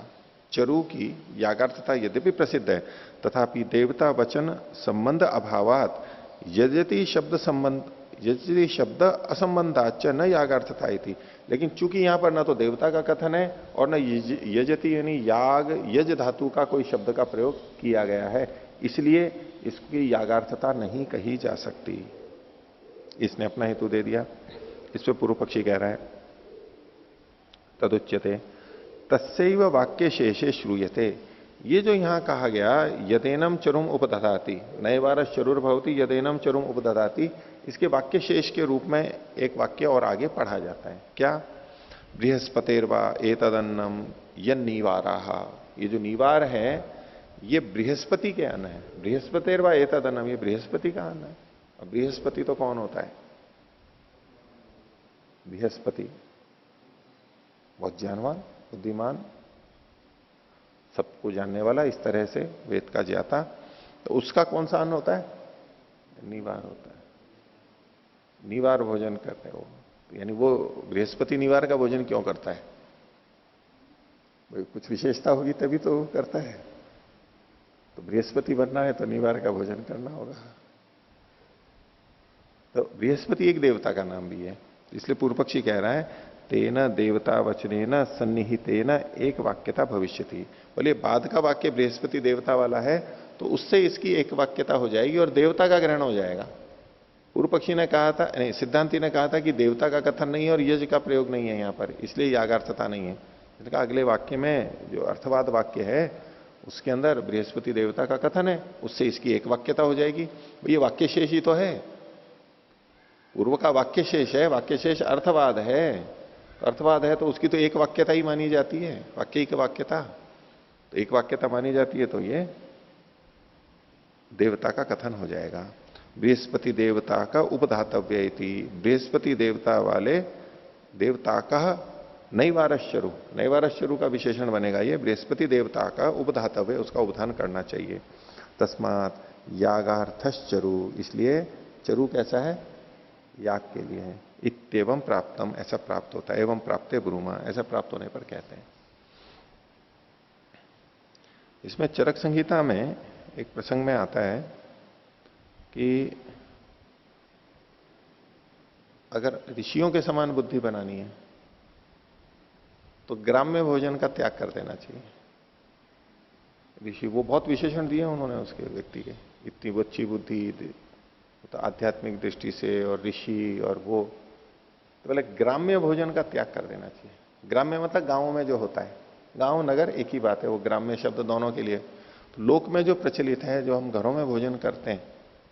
चरु की यागार्थता यद्यपि प्रसिद्ध है, तथापि देवता वचन संबंध अभावात यद्यति शब्द संबंध यजति शब्द असंबंधाच न यागार्थता थी। लेकिन चूंकि यहां पर ना तो देवता का कथन है और न यजति यानी याग यज धातु का कोई शब्द का प्रयोग किया गया है, इसलिए इसकी यागार्थता नहीं कही जा सकती। इसने अपना हेतु दे दिया। इस पे पूर्व पक्षी कह रहा है तदुच्यते तस्यैव वाक्य शेषे श्रूयते। ये जो यहां कहा गया यदेनम चरुम उपदधाति नैवारस चरुर भवति यदेनम चरुम उपदधाति, इसके वाक्य शेष के रूप में एक वाक्य और आगे पढ़ा जाता है। क्या? बृहस्पतिर्वा एतदन्नम यन निवाराहा। ये जो निवार है ये बृहस्पति के अन्न है। बृहस्पतिर्वा एतदन्नम, ये बृहस्पति का अन्न है। अब बृहस्पति तो कौन होता है? बृहस्पति बहुत ज्ञानवान, बुद्धिमान, सबको जानने वाला, इस तरह से वेद का ज्ञाता। तो उसका कौन सा अन्न होता है? निवार होता है। निवार भोजन करते हो, यानी वो बृहस्पति निवार का भोजन क्यों करता है? भाई कुछ विशेषता होगी तभी तो करता है। तो बृहस्पति बनना है तो निवार का भोजन करना होगा। तो बृहस्पति एक देवता का नाम भी है, इसलिए पूर्व पक्षी कह रहा है तेना देवता वचनेन सन्निहितेन एक वाक्यता भविष्यति। बोले बाद का वाक्य बृहस्पति देवता वाला है तो उससे इसकी एक वाक्यता हो जाएगी और देवता का ग्रहण हो जाएगा। पूर्व पक्षी ने कहा था, नहीं सिद्धांति ने कहा था कि देवता का कथन नहीं है और यज का प्रयोग नहीं है यहां पर, इसलिए यागार्थता नहीं है। इसने कहा अगले वाक्य में जो अर्थवाद वाक्य है उसके अंदर बृहस्पति देवता का कथन है, उससे इसकी एक वाक्यता हो जाएगी। ये वाक्य शेष ही तो है, पूर्व का वाक्य शेष है, वाक्य शेष अर्थवाद है। अर्थवाद है तो उसकी तो एक वाक्यता ही मानी जाती है, वाक्य की वाक्यता तो एक वाक्यता मानी जाती है, तो ये देवता का कथन हो जाएगा। बृहस्पति देवता का उपधातव्य इति, बृहस्पति देवता वाले देवता का नैवारश्चरु, नैवारश्चरु का विशेषण बनेगा ये। बृहस्पति देवता का उपधातव्य, उसका उपधान करना चाहिए। तस्मात यागार्थश्चरु, इसलिए चरु कैसा है? याग के लिए है। इत्येवं प्राप्तम, ऐसा प्राप्त होता है। एवं प्राप्ते ब्रूमा, ऐसा प्राप्त होने पर कहते हैं। इसमें चरक संहिता में एक प्रसंग में आता है कि अगर ऋषियों के समान बुद्धि बनानी है तो ग्राम्य भोजन का त्याग कर देना चाहिए। ऋषि वो बहुत विशेषण दिए उन्होंने उसके व्यक्ति के, इतनी अच्छी बुद्धि तो आध्यात्मिक दृष्टि से और ऋषि और वो, तो बोले ग्राम्य भोजन का त्याग कर देना चाहिए। ग्राम्य मतलब गांवों में जो होता है, गांव नगर एक ही बात है, वो ग्राम्य शब्द दोनों के लिए। तो लोक में जो प्रचलित है, जो हम घरों में भोजन करते हैं,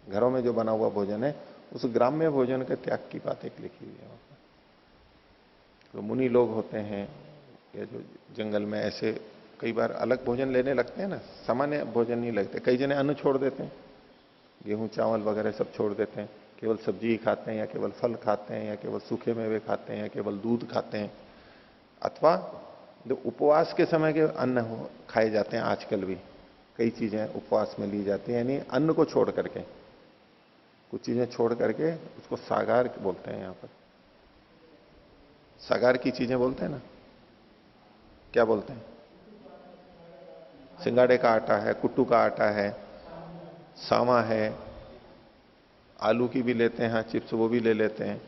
घरों में जो बना हुआ भोजन है, उस ग्राम्य भोजन के त्याग की बात एक लिखी हुई है वहां पर। तो मुनि लोग होते हैं या जो जंगल में ऐसे कई बार अलग भोजन लेने लगते हैं ना, सामान्य भोजन नहीं लगते। कई जने अन्न छोड़ देते हैं, गेहूं चावल वगैरह सब छोड़ देते हैं, केवल सब्जी ही खाते हैं या केवल फल खाते हैं या केवल सूखे मेवे खाते हैं या केवल दूध खाते हैं। अथवा जो उपवास के समय के अन्न खाए जाते हैं, आजकल भी कई चीजें उपवास में ली जाती हैं, यानी अन्न को छोड़ करके, कुछ चीजें छोड़ करके, उसको सागार बोलते हैं यहां पर। सागार की चीजें बोलते हैं ना, क्या बोलते हैं? सिंगाड़े का आटा है, कुट्टू का आटा है, सावा है, आलू की भी लेते हैं, हाँ चिप्स वो भी ले लेते हैं,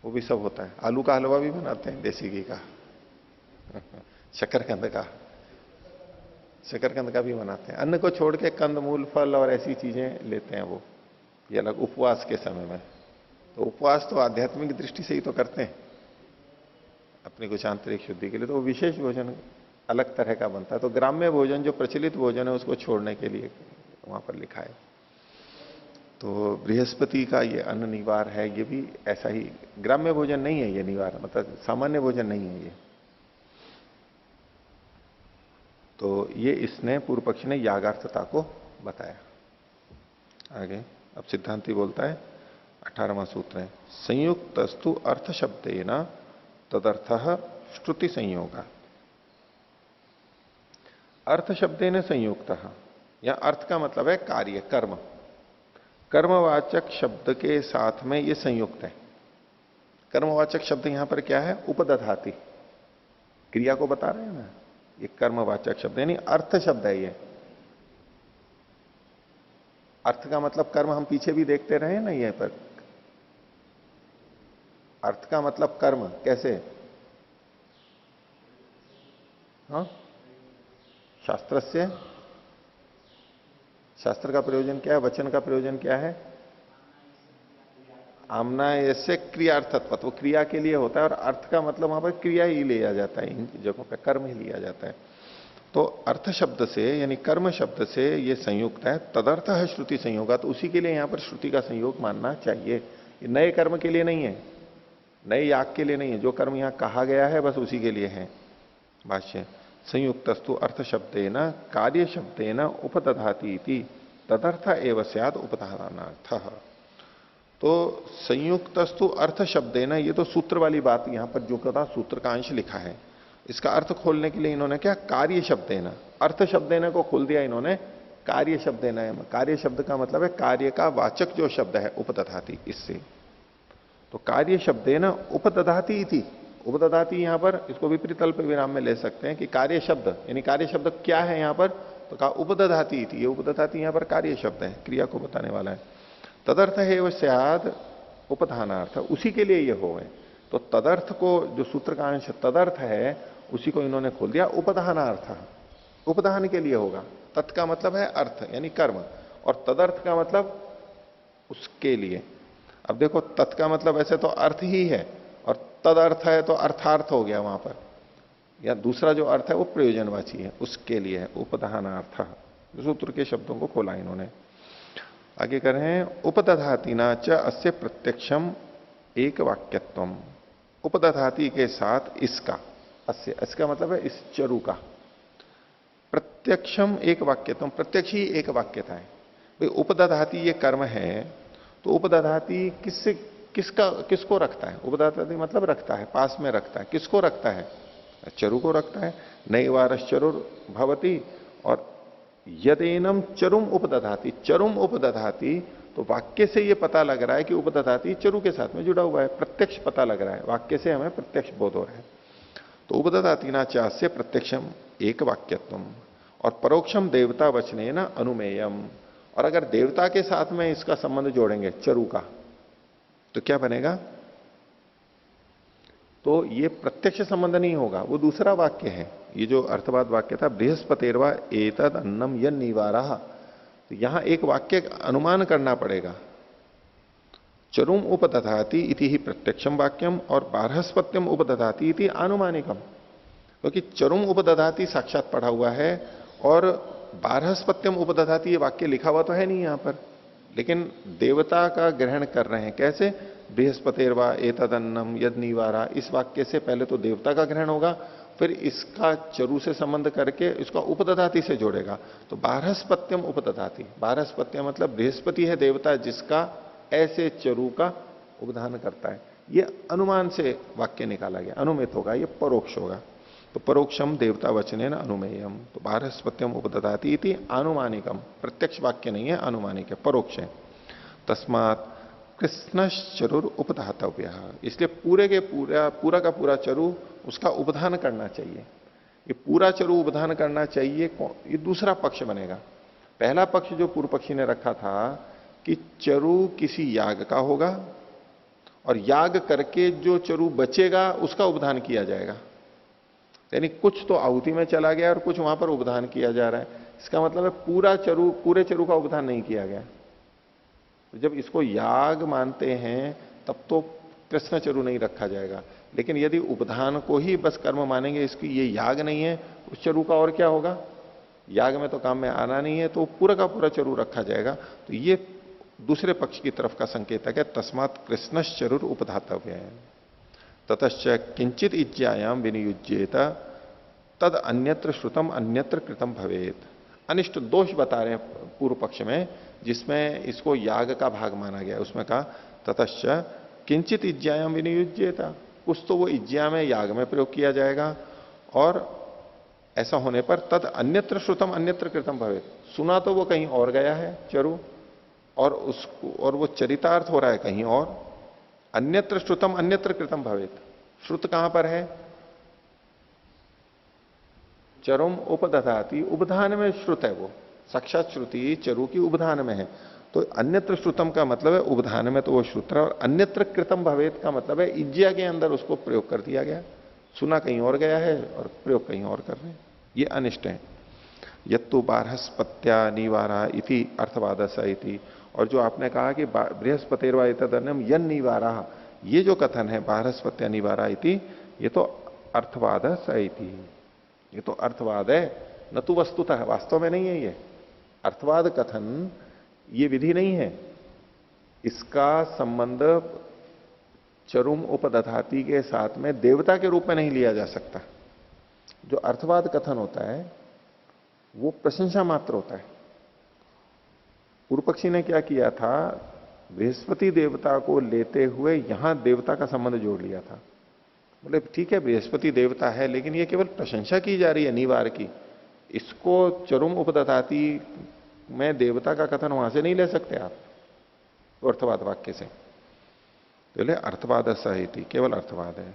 वो भी सब होता है। आलू का हलवा भी बनाते हैं देसी घी का, शकरकंद का, शकरकंद का भी बनाते हैं। अन्न को छोड़ के कंदमूल फल और ऐसी चीजें लेते हैं वो, ये अलग उपवास के समय में। तो उपवास तो आध्यात्मिक दृष्टि से ही तो करते हैं अपनी कुछ आंतरिक शुद्धि के लिए, तो वो विशेष भोजन अलग तरह का बनता है। तो ग्राम्य भोजन जो प्रचलित भोजन है उसको छोड़ने के लिए वहां पर लिखा है। तो बृहस्पति का ये अन्न निवार है, ये भी ऐसा ही ग्राम्य भोजन नहीं है ये निवार, मतलब सामान्य भोजन नहीं है ये। तो ये इसने पूर्व पक्षी ने यागार्थता को बताया। आगे अब सिद्धांति बोलता है 18वां सूत्र है, संयुक्तस्तु अर्थ शब्देन तदर्थ श्रुति संयोग। अर्थ शब्देन संयुक्त, या अर्थ का मतलब है कार्य, कर्म, कर्मवाचक शब्द के साथ में ये संयुक्त है। कर्मवाचक शब्द यहां पर क्या है? उपदधाति, क्रिया को बता रहे हैं ना, ये कर्मवाचक शब्द यानी अर्थ शब्द है ये। अर्थ का मतलब कर्म हम पीछे भी देखते रहे ना, ये पर अर्थ का मतलब कर्म, कैसे? हाँ, शास्त्र का प्रयोजन क्या है? वचन का प्रयोजन क्या है? आमनाय से क्रियार्थत्व, वो क्रिया के लिए होता है, और अर्थ का मतलब वहां पर क्रिया ही लिया जाता है, इन जगहों पर कर्म ही लिया जाता है। तो अर्थ शब्द से यानी कर्म शब्द से ये संयुक्त है, तदर्थ है श्रुति संयोगा, तो उसी के लिए यहां पर श्रुति का संयोग मानना चाहिए। ये नए कर्म के लिए नहीं है, नए याग के लिए नहीं है, जो कर्म यहां कहा गया है बस उसी के लिए है। भाष्य संयुक्तस्तु अर्थ शब्देन कार्य शब्देन उपदधाति तदर्थ एव स्याद उपधानार्थ। तो संयुक्तस्तु अर्थ शब्देन, ये तो सूत्र वाली बात यहां पर जो कहा सूत्र का अंश लिखा है, इसका अर्थ खोलने के लिए इन्होंने क्या कार्य शब्देन, अर्थ शब्देन को खोल दिया इन्होंने कार्य शब्देन। कार्य शब्द का मतलब है कार्य का वाचक जो शब्द है उपदधाति, इससे तो कार्य शब्देन उपदधाति इति, उपदधाति यहां पर इसको विपरीत अल्प विराम में ले सकते हैं कि कार्य शब्द, यानी कार्य शब्द क्या है यहां पर, तो कहा उपदधाति इति, ये उपदधाति यहां पर कार्य शब्द है, क्रिया को बताने वाला है। तदर्थ है वह स्याद उपधानार्थ, उसी के लिए ये हो गए। तो तदर्थ को जो सूत्र का अंश तदर्थ है उसी को इन्होंने खोल दिया उपधानार्थ, उपधान के लिए होगा। तत् का मतलब है अर्थ यानी कर्म, और तदर्थ का मतलब उसके लिए। अब देखो तत् का मतलब ऐसे तो अर्थ ही है, और तद अर्थ है तो अर्थार्थ हो गया वहां पर, या दूसरा जो अर्थ है वो प्रयोजनवाची है, उसके लिए है उपधानार्थ। सूत्र के शब्दों को खोला इन्होंने। आगे कर रहे हैं उपदधातिना च अस्य प्रत्यक्षम एक वाक्यत्वम, उपदधाति के साथ इसका, अस्य इसका मतलब है इस चरु का, प्रत्यक्षम एक वाक्यत्वम, प्रत्यक्ष ही एक वाक्यता है। भाई उपदधाति ये कर्म है, तो उपदधाति किससे किसको रखता है? उपदधाति मतलब रखता है, पास में रखता है, किसको रखता है? चरु को रखता है। नैवारस चरुर भवति, और यदेनम चरुम उपदधाति, चरुम उपदधाति, तो वाक्य से यह पता लग रहा है कि उपदधाति चरु के साथ में जुड़ा हुआ है, प्रत्यक्ष पता लग रहा है, वाक्य से हमें प्रत्यक्ष बोध हो रहा है। तो उपदधाति ना चास्य प्रत्यक्षम एक वाक्यत्वम, और परोक्षम देवता वचने न अनुमेयम, और अगर देवता के साथ में इसका संबंध जोड़ेंगे चरु का, तो क्या बनेगा? तो ये प्रत्यक्ष संबंध नहीं होगा, वो दूसरा वाक्य है। ये जो अर्थवाद वाक्य था बृहस्पतिर्वा एतद अन्नम यन निवारः, तो यहां एक वाक्य अनुमान करना पड़ेगा, चरुम उपदधाति इति ही प्रत्यक्षम वाक्यम और बारहस्पत्यम उपदधाति इति आनुमानिकम, क्योंकि चरुम उपदधाति साक्षात पढ़ा हुआ है और बारहस्पत्यम उपदधाति ये वाक्य लिखा हुआ तो है नहीं यहां पर, लेकिन देवता का ग्रहण कर रहे हैं। कैसे? बृहस्पतिर्वा एतदन्नम यद निवारा, इस वाक्य से पहले तो देवता का ग्रहण होगा, फिर इसका चरु से संबंध करके इसका उपदधाति से जोड़ेगा। तो बारहस्पत्यम उपदधाति, बारहस्पत्य मतलब बृहस्पति है देवता जिसका ऐसे चरु का उपधान करता है। ये अनुमान से वाक्य निकाला गया, अनुमित होगा, ये परोक्ष होगा। तो परोक्षम देवता वचने न अनुमेयम, तो बारहस्पत्यम उपदधाति इति आनुमानिकम, प्रत्यक्ष वाक्य नहीं है, अनुमानिक है, परोक्ष है। तस्मात् कृष्णश्चरुर उपधातव्य, इसलिए पूरे के पूरा का पूरा चरु उसका उपधान करना चाहिए। ये पूरा चरु उपधान करना चाहिए, ये दूसरा पक्ष बनेगा। पहला पक्ष जो पूर्व पक्षी ने रखा था कि चरु किसी याग का होगा और याग करके जो चरु बचेगा उसका उपधान किया जाएगा, यानी कुछ तो आहुति में चला गया और कुछ वहां पर उपधान किया जा रहा है। इसका मतलब है पूरे चरु का उपधान नहीं किया गया। जब इसको याग मानते हैं तब तो कृष्ण चरु नहीं रखा जाएगा, लेकिन यदि उपधान को ही बस कर्म मानेंगे, इसकी ये याग नहीं है, उस चरु का और क्या होगा? याग में तो काम में आना नहीं है, तो पूरा का पूरा चरु रखा जाएगा। तो ये दूसरे पक्ष की तरफ का संकेत है, तस्मात् कृष्णश्चरुर उपधातव्य है। ततश्च किंचित इज्जायाम विनियुज्येत तद अन्यत्र श्रुतम अन्यत्र कृतम भवेत। अनिष्ट दोष बता रहे हैं पूर्व पक्ष में, जिसमें इसको याग का भाग माना गया, उसमें कहा ततश्च किंचित इज्जायाम विनियुज्येत, कुछ तो वो इज्जा में याग में प्रयोग किया जाएगा, और ऐसा होने पर तद अन्यत्र श्रुतम अन्यत्र कृतम भवेत, सुना तो वो कहीं और गया है चरु, और वो चरितार्थ हो रहा है कहीं और। अन्यत्र श्रुतम अन्यत्र कृतम भवेत, श्रुत कहां पर है? चरुम उपदधाति, उपधान में श्रुत है, वो साक्षात श्रुति चरु की उपधान में है। तो अन्यत्र श्रुतम का मतलब है उपधान में तो वो श्रुत्र, और अन्यत्र कृतम भवेत का मतलब है इज्जिया के अंदर उसको प्रयोग कर दिया गया, सुना कहीं और गया है और प्रयोग कहीं और कर रहे हैं, ये अनिष्ट है। यत्तु बारहस्पत्या निवारा इति अर्थवादस इति, और जो आपने कहा कि बृहस्पतिर्वा इतदन्यम यन निवारा, ये जो कथन है बारहस्पत्या निवारा इति, ये तो अर्थवादस इति, ये तो अर्थवाद है, न तो वस्तुतः, वास्तव में नहीं है ये अर्थवाद कथन, ये विधि नहीं है। इसका संबंध चरुम उपदधाति के साथ में देवता के रूप में नहीं लिया जा सकता। जो अर्थवाद कथन होता है वो प्रशंसा मात्र होता है। पूर्व पक्षी ने क्या किया था, बृहस्पति देवता को लेते हुए यहां देवता का संबंध जोड़ लिया था। बोले ठीक है बृहस्पति देवता है, लेकिन ये केवल प्रशंसा की जा रही है निवार की, इसको चरुम उपदधाति में देवता का कथन वहां से नहीं ले सकते आप, तो अर्थवाद वाक्य से। बोले अर्थवाद सहिति, केवल अर्थवाद है।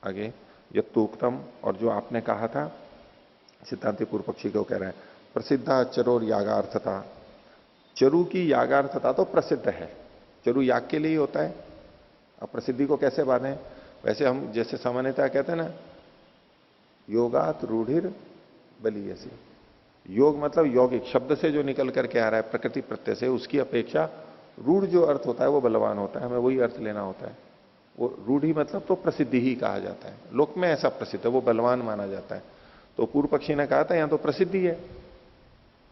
आगे यत्तुक्तम, और जो आपने कहा था सिद्धांति पूर्व पक्षी को कह रहा है, प्रसिद्धा चरोर यागार्थता, चरु की यागार्थता तो प्रसिद्ध है, चरु याग के लिए ही होता है। अब प्रसिद्धि को कैसे बांधे, वैसे हम जैसे सामान्यतः कहते हैं ना, योगात रूढ़िर बलियसी, योग मतलब यौगिक शब्द से जो निकल करके आ रहा है प्रकृति प्रत्यय से, उसकी अपेक्षा रूढ़ जो अर्थ होता है वो बलवान होता है, हमें वही अर्थ लेना होता है। वो रूढ़ी मतलब तो प्रसिद्धि ही कहा जाता है, लोक में ऐसा प्रसिद्ध है, वो बलवान माना जाता है। तो पूर्व पक्षी ने कहा था यहां तो प्रसिद्धि है,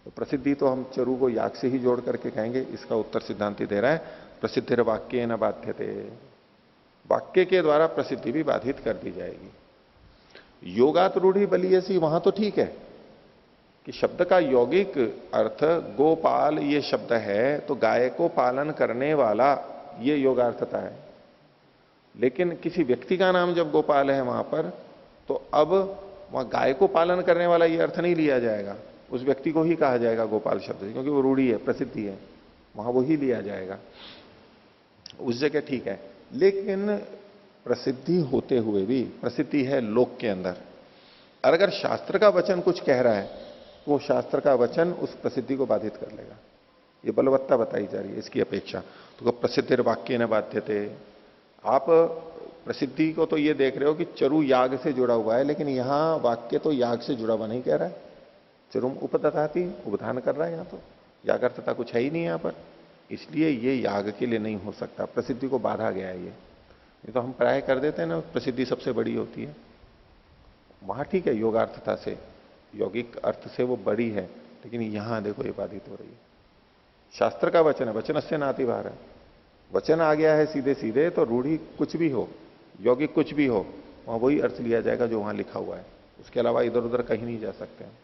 तो प्रसिद्धि तो हम चरु को याग से ही जोड़ करके कहेंगे। इसका उत्तर सिद्धांति दे रहा है, प्रसिद्धिर वाक्य न बाध्यते, वाक्य के द्वारा प्रसिद्धि भी बाधित कर दी जाएगी। योगात रूढ़ी बलियसी, वहां तो ठीक है कि शब्द का यौगिक अर्थ गोपाल ये शब्द है, तो गाय को पालन करने वाला ये योगार्थता है। लेकिन किसी व्यक्ति का नाम जब गोपाल है वहां पर, तो अब वहां गाय को पालन करने वाला ये अर्थ नहीं लिया जाएगा, उस व्यक्ति को ही कहा जाएगा गोपाल शब्द से, क्योंकि वो रूढ़ी है, प्रसिद्धि है, वहां वो ही लिया जाएगा, उस जगह ठीक है। लेकिन प्रसिद्धि होते हुए भी प्रसिद्धि है लोक के अंदर, और अगर शास्त्र का वचन कुछ कह रहा है तो वो शास्त्र का वचन उस प्रसिद्धि को बाधित कर लेगा। ये बलवत्ता बताई जा रही है इसकी अपेक्षा। तो प्रसिद्धिर वाक्य न बाध्यते, आप प्रसिद्धि को तो ये देख रहे हो कि चरु याग से जुड़ा हुआ है, लेकिन यहां वाक्य तो याग से जुड़ा हुआ नहीं कह रहा है, चरुम उपदधाति उपधान कर रहा है, यहां तो यागार्थता कुछ है ही नहीं यहां पर, इसलिए ये याग के लिए नहीं हो सकता, प्रसिद्धि को बाधा गया है। ये तो हम प्राय कर देते हैं ना, प्रसिद्धि सबसे बड़ी होती है, वहां ठीक है योगार्थता से, यौगिक अर्थ से वो बड़ी है, लेकिन यहां देखो ये बाधित हो रही है। शास्त्र का वचन है, वचन से नाती बाहर है, वचन आ गया है सीधे सीधे, तो रूढ़ी कुछ भी हो, यौगिक कुछ भी हो, वहां वही अर्थ लिया जाएगा जो वहां लिखा हुआ है, उसके अलावा इधर उधर कहीं नहीं जा सकते हैं।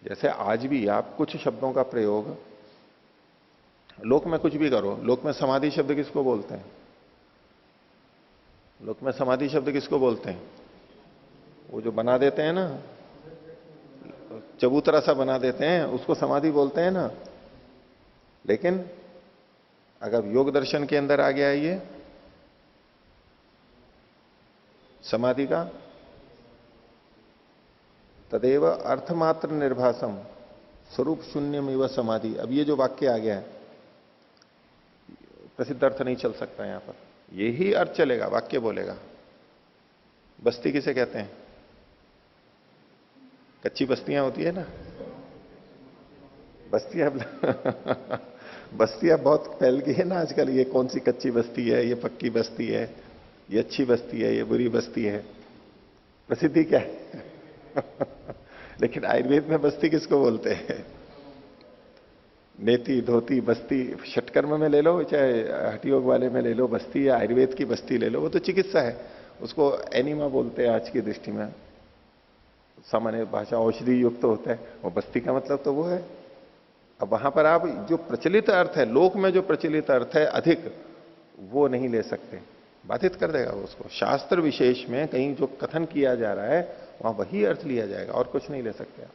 जैसे आज भी आप कुछ शब्दों का प्रयोग लोक में कुछ भी करो, लोक में समाधि शब्द किसको बोलते हैं, लोक में समाधि शब्द किसको बोलते हैं, वो जो बना देते हैं ना, चबूतरा सा बना देते हैं उसको समाधि बोलते हैं ना। लेकिन अगर योग दर्शन के अंदर आ गया ये समाधि का, तदेव अर्थमात्र निर्भासम स्वरूप शून्यमेव समाधि, अब ये जो वाक्य आ गया है प्रसिद्ध अर्थ नहीं चल सकता यहां पर, यही अर्थ चलेगा, वाक्य बोलेगा। बस्ती किसे कहते हैं, कच्ची बस्तियां होती है ना, बस्तियां बस्तियां बहुत फैल गई है ना आजकल, ये कौन सी कच्ची बस्ती है, ये पक्की बस्ती है, ये अच्छी बस्ती है, ये बुरी बस्ती है, प्रसिद्धि क्या है लेकिन आयुर्वेद में बस्ती किसको बोलते हैं, नेति धोती बस्ती, षटकर्म में ले लो चाहे हठयोग वाले में ले लो, बस्ती या आयुर्वेद की बस्ती ले लो, वो तो चिकित्सा है, उसको एनिमा बोलते हैं आज की दृष्टि में, सामान्य भाषा औषधि युक्त तो होता है, वो बस्ती का मतलब तो वो है। अब वहां पर आप जो प्रचलित अर्थ है, लोक में जो प्रचलित अर्थ है अधिक, वो नहीं ले सकते, बाधित कर देगा उसको। शास्त्र विशेष में कहीं जो कथन किया जा रहा है वहां वही अर्थ लिया जाएगा, और कुछ नहीं ले सकते आप।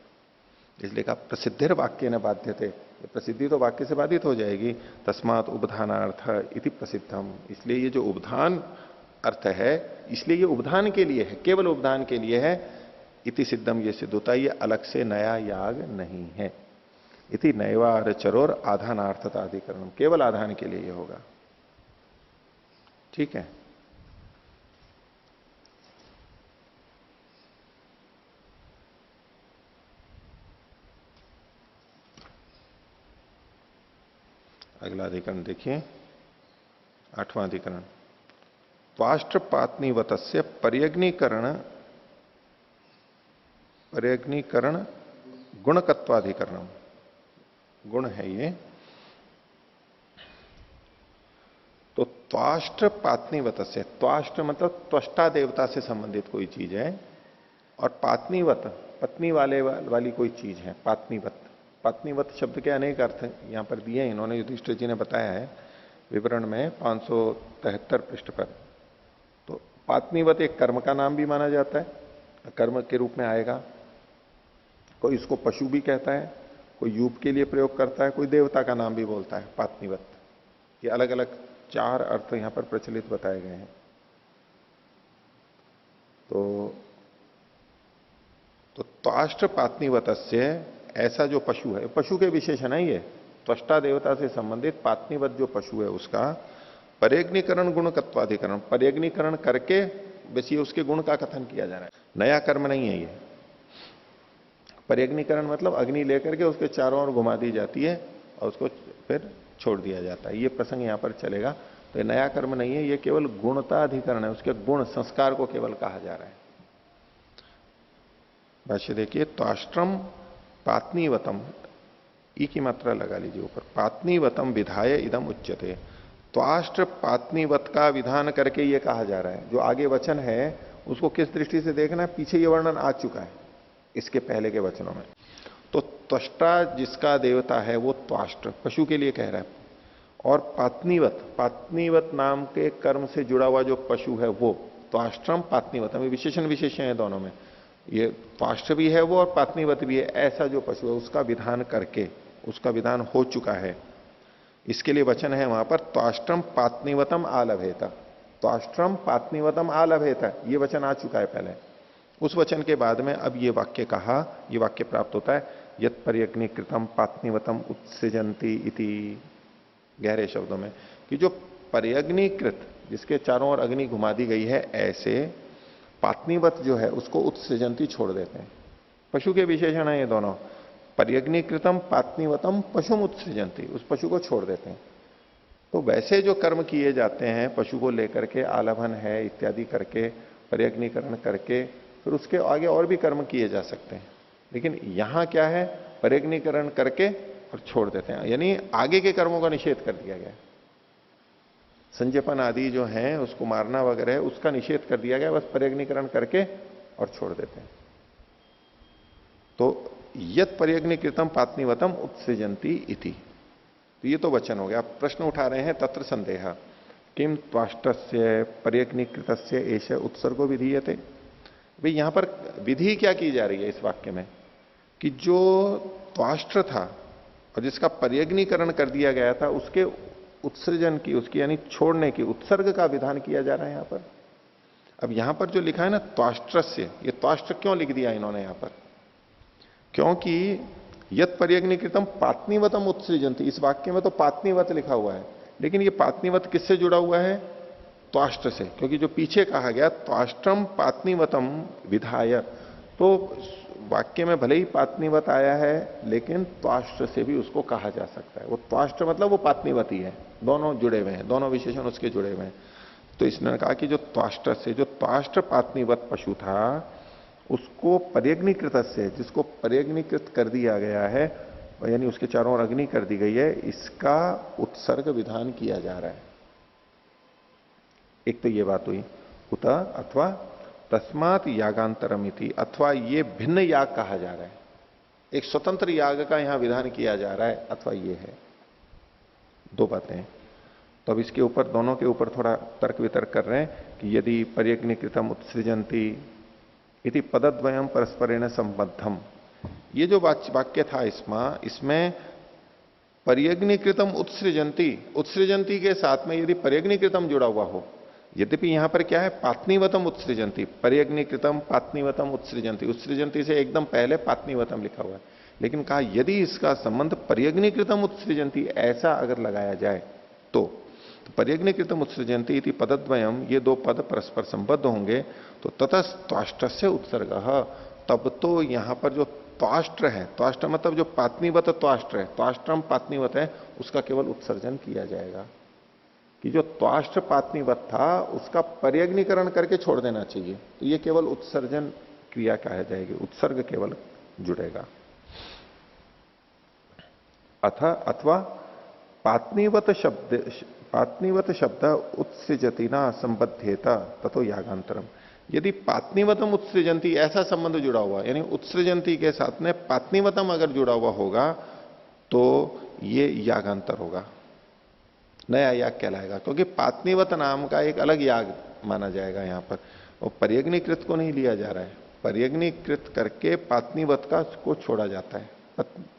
इसलिए कहा प्रसिद्धिर वाक्य न बाध्यते, प्रसिद्धि तो वाक्य से बाधित हो जाएगी। तस्मात उपधानार्थ इति प्रसिद्धम, इसलिए ये जो उपधान अर्थ है, इसलिए ये उपधान के लिए है, केवल उपधान के लिए है। इति सिद्धम, ये सिद्ध होता है, ये अलग से नया याग नहीं है। इति नैवार चरोर आधानार्थता अधिकरण, केवल आधान के लिए ये होगा। ठीक है। अगला अधिकरण देखिए, 8वां अधिकरण। त्वाष्ट्रपात्नीवतस्य पर्यग्नीकरण गुणकत्वाधिकरणम, गुण है ये। तो त्वाष्ट्र पात्नीवतस्य, त्वाष्ट्र मतलब त्वष्टा देवता से संबंधित कोई चीज है, और पात्नीवत पत्नी वाली कोई चीज है। पात्नीवत, पात्नीवत शब्द के अनेक अर्थ यहां पर दिए हैं इन्होंने, युधिष्ठिर जी ने बताया है विवरण में 573 पृष्ठ पर। तो पात्नीवत एक कर्म का नाम भी माना जाता है, कर्म के रूप में आएगा। कोई इसको पशु भी कहता है, कोई यूप के लिए प्रयोग करता है, कोई देवता का नाम भी बोलता है पात्नीवत। ये अलग अलग 4 अर्थ यहां पर प्रचलित बताए गए हैं। तो त्वाष्ट्र पात्नीवतस्य, ऐसा जो पशु है, पशु के विशेषण है ये, त्वष्टा देवता से संबंधित पात्नीवत जो पशु है उसका पर्यग्नीकरण गुणकत्वाधिकरण, पर्यग्नीकरण करके बस ये उसके गुण का कथन किया जा रहा है, नया कर्म नहीं है ये। पर्यग्नीकरण मतलब अग्नि लेकर के उसके चारों ओर घुमा दी जाती है और उसको फिर छोड़ दिया जाता है, ये प्रसंग यहां पर चलेगा। तो ये नया कर्म नहीं है, ये केवल गुणता अधिकरण है, उसके गुण संस्कार को केवल कहा जा रहा है। भाष्य देखिए, त्वाष्ट्रम पात्नीवतम, ई की मात्रा लगा लीजिए ऊपर, पात्नीवतम विधाय इदम उच्यते। त्वाष्ट्र पात्नीवत का विधान करके ये कहा जा रहा है। जो आगे वचन है उसको किस दृष्टि से देखना है, पीछे ये वर्णन आ चुका है इसके पहले के वचनों में। तो त्वष्टा जिसका देवता है वो त्वाष्ट्र, पशु के लिए कह रहा है, और पात्नीवत, पात्नीवत नाम के कर्म से जुड़ा हुआ जो पशु है वो त्वाष्ट्रम पात्नीवतम, विशेषण विशेषण है दोनों में, ये त्वाष्ट्र भी है वो और पात्नीवत भी है। ऐसा जो पशु है उसका विधान करके, उसका विधान हो चुका है, इसके लिए वचन है वहां पर त्वाष्ट्रम पात्नीवतम आलभेता, त्वाष्ट्रम पात्नीवतम आलभेता, ये वचन आ चुका है पहले। उस वचन के बाद में अब ये वाक्य कहा, ये वाक्य प्राप्त होता है, यत पर्यग्नीकृतम पात्नीवतम उत्सृजंती इति, गहरे शब्दों में, कि जो पर्यग्नीकृत, जिसके चारों ओर अग्नि घुमा दी गई है, ऐसे पात्नीवत जो है उसको उत्सृजंती छोड़ देते हैं। पशु के विशेषण है ये दोनों, पर्यग्नीकृतम पात्नीवतम पशुम उत्सृजंती, उस पशु को छोड़ देते हैं। तो वैसे जो कर्म किए जाते हैं पशु को लेकर के, आलभन है इत्यादि करके, पर्यग्नीकरण करके, फिर उसके आगे और भी कर्म किए जा सकते हैं, लेकिन यहां क्या है, पर्यग्नीकरण करके और छोड़ देते हैं, यानी आगे के कर्मों का निषेध कर दिया गया। संजयपन आदि जो है उसको मारना वगैरह उसका निषेध कर दिया गया, बस पर्यग्नीकरण करके और छोड़ देते हैं। तो यत पर्यग्नीकृतम पात्नीवतम उत्सृजंती इति, तो ये तो वचन हो गया। आप प्रश्न उठा रहे हैं, तत्र संदेह किम त्वाष्ट्रस्य पर्यग्नीकृतस्य एष उत्सर्गो विधीयते। भाई यहां पर विधि क्या की जा रही है इस वाक्य में, कि जो त्वाष्ट्र था और जिसका पर्यग्नीकरण कर दिया गया था उसके उत्सर्जन की, उसकी यानी छोड़ने की, उत्सर्ग का विधान किया जा रहा है यहां पर। अब यहां पर जो लिखा है ना त्वाष्ट्रस्य, ये त्वाष्ट्र क्यों लिख दिया इन्होंने यहां पर, क्योंकि यत पर्यग्नीकृतम पात्नीवतम उत्सृजंती, इस वाक्य में तो पात्नीवत लिखा हुआ है, लेकिन ये पात्नीवत किससे जुड़ा हुआ है, त्वाष्ट्र से, क्योंकि जो पीछे कहा गया त्वाष्ट्रम पात्नीवतम विधाय, तो वाक्य में भले ही पात्नीवत आया है लेकिन त्वाष्ट्र से भी उसको कहा जा सकता है। वो त्वाष्ट्र मतलब वो पात्नीवत ही है, दोनों जुड़े हुए हैं, दोनों विशेषण उसके जुड़े हुए हैं। तो इसने कहा कि जो त्वाष्ट्र से, जो त्वाष्ट्र पात्नीवत पशु था उसको पर्यग्नीकृत से, जिसको पर्यग्नीकृत कर दिया गया है, यानी उसके चारों ओर अग्नि कर दी गई है, इसका उत्सर्ग विधान किया जा रहा है। एक तो ये बात हुई, उत अथवा तस्मात यागांतरमिति, अथवा ये भिन्न याग कहा जा रहा है, एक स्वतंत्र याग का यहां विधान किया जा रहा है, अथवा ये है, दो बातें। तो अब इसके ऊपर, दोनों के ऊपर थोड़ा तर्क वितर्क कर रहे हैं कि यदि पर्यग्नीकृतम उत्सृजंती इति पदद्वयम परस्परेण संबद्धम, ये जो वाक्य था इसमें पर्यग्नीकृतम उत्सृजंती, उत्सृजंती के साथ में यदि पर्यग्नीकृतम जुड़ा हुआ हो, यद्यपि यहां पर क्या है, पात्नीवतम उत्सृजंती, पर्यग्नीकृतम पात्नीवतम उत्सृजंती, उत्सृजंती से एकदम पहले पात्नीवतम लिखा हुआ है, लेकिन कहा यदि इसका संबंध पर्यग्निकृतम उत्सृजंती ऐसा अगर लगाया जाए तो पर्यग्निकृतम उत्सृजंती इति पदद्वयम, ये दो पद परस्पर संबद्ध होंगे तो ततस्त्वाष्ट्र से उत्सर्ग, तब तो यहां पर जो त्वाष्ट्र है, त्वाष्ट्र मतलब जो पात्नीवत त्वाष्ट्र है, त्वाष्ट्रम पात्नीवत है, उसका केवल उत्सर्जन किया जाएगा। कि जो त्वाष्ट्र पात्नीवत था उसका पर्यग्निकरण करके छोड़ देना चाहिए, तो ये केवल उत्सर्जन क्रिया कहा जाएगी, उत्सर्ग केवल जुड़ेगा। अथवा पात्नीवत शब्द उत्सृजति ना संबद्धेता ततो यागांतरम, यदि पात्नीवतम उत्सृजंती ऐसा संबंध जुड़ा हुआ, यानी उत्सृजंती के साथ में पात्नीवतम अगर जुड़ा हुआ होगा तो ये यागांतर होगा, नया याग कहलाएगा, क्योंकि पात्नीवत नाम का एक अलग याग माना जाएगा यहां पर, और पर्यग्निकृत को नहीं लिया जा रहा है, पर्यग्निकृत करके पात्नीवत का को छोड़ा जाता है।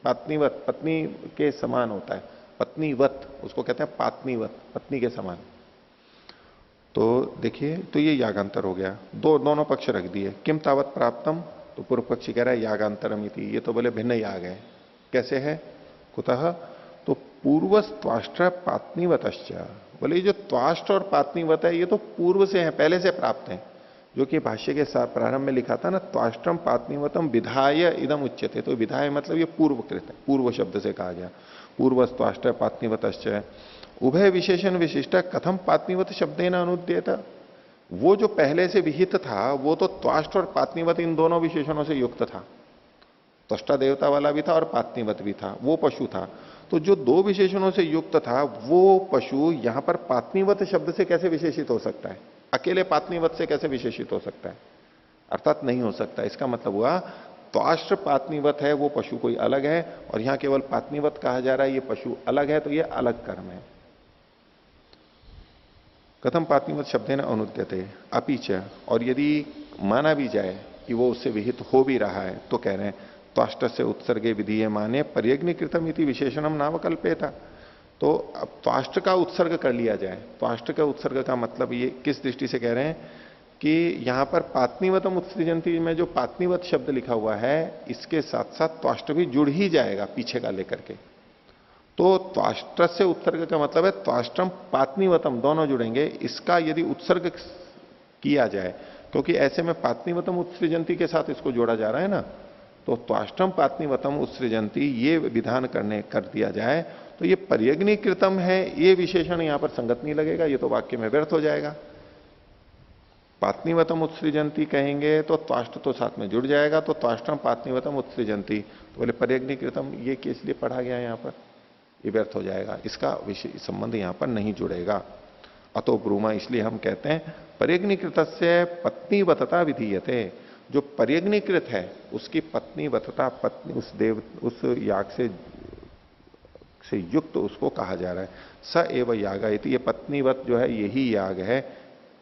पात्नीवत पत्नी के समान होता है, पत्नीवत उसको कहते हैं पात्नीवत, पत्नी के समान। तो देखिए, तो ये यागांतर हो गया, दोनों पक्ष रख दिए। किम तावत प्राप्तम, तो पूर्व पक्षी कह रहा है यागांतरम इति, ये तो बोले भिन्न याग है। कैसे है? कुतः, तो पूर्व त्वाष्ट्र पात्नीवतश्च, बोले ये जो त्वाष्ट्र और पात्नीवत है ये तो पूर्व से है, पहले से प्राप्त है, जो कि भाष्य के साथ प्रारंभ में लिखा था ना, त्वाष्ट्रम पात्नीवतम विधाय इदम उच्यते, तो विधाय मतलब ये पूर्वकृत है, पूर्व शब्द से कहा गया। पूर्व त्वाष्ट्र पात्नीवतश्च, उभय विशेषण विशिष्ट कथम पात्नीवत शब्देन अनुद्येत, वो जो पहले से विहित था वो तो त्वाष्ट्र और पात्नीवत इन दोनों विशेषणों से युक्त था, त्वष्टा देवता वाला भी था और पात्नीवत भी था, वो पशु था। तो जो दो विशेषणों से युक्त था वो पशु यहां पर पात्नीवत शब्द से कैसे विशेषित हो सकता है? अकेले पात्नीवत से कैसे विशेषित हो सकता है? अर्थात नहीं हो सकता। इसका मतलब हुआ त्वाष्ट्र पात्नीवत है वो पशु कोई अलग है, और यहां केवल पात्नीवत कहा जा रहा है ये पशु अलग है, तो ये अलग कर्म है। कथम पात्नीवत शब्देन अनुद्यते अपीच, और यदि माना भी जाए कि वो उससे विहित हो भी रहा है तो कह रहे हैं त्वाष्ट्र से उत्सर्गे विधीये माने पर्यग्निकृतम इति विशेषणम नावकल्पेता, तो अब त्वाष्ट्र का उत्सर्ग कर लिया जाए। त्वाष्ट्र का उत्सर्ग का मतलब ये किस दृष्टि से कह रहे हैं कि यहां पर पात्नीवतम उत्सृजंती में जो पात्नीवत शब्द लिखा हुआ है इसके साथ साथ त्वाष्ट्र भी जुड़ ही जाएगा पीछे का लेकर के, तो त्वाष्ट्र से उत्सर्ग का मतलब है त्वाष्ट्रम पात्नीवतम दोनों जुड़ेंगे, इसका यदि उत्सर्ग किया जाए, क्योंकि ऐसे में पात्नीवतम उत्सृजंती के साथ इसको जोड़ा जा रहा है ना, तो त्वाष्ट्रम पात्नीवतम उत्सृजंती ये विधान कर दिया जाए तो ये पर्यग्निकृतम है, ये विशेषण यहां पर संगत नहीं लगेगा, ये तो वाक्य में व्यर्थ हो जाएगा। पात्नीवतम उत्सृजंती कहेंगे तो त्वाष्ट्र तो साथ में जुड़ जाएगा, तो त्वाष्ट्रम पात्नीवतम उत्सृजंती, तो बोले पर्यग्निकृतम ये किस लिए पढ़ा गया यहां पर, ये व्यर्थ हो जाएगा, इसका विषय संबंध यहां पर नहीं जुड़ेगा। अतो ब्रूमा, इसलिए हम कहते हैं पर्यग्निकृत से पत्नीवतता विधीयते, जो पर्यग्निकृत है उसकी पत्नीवतता, पत्नी उस याग से युक्त उसको कहा जा रहा है। स एव याग, ये पत्नीवत जो है यही याग है,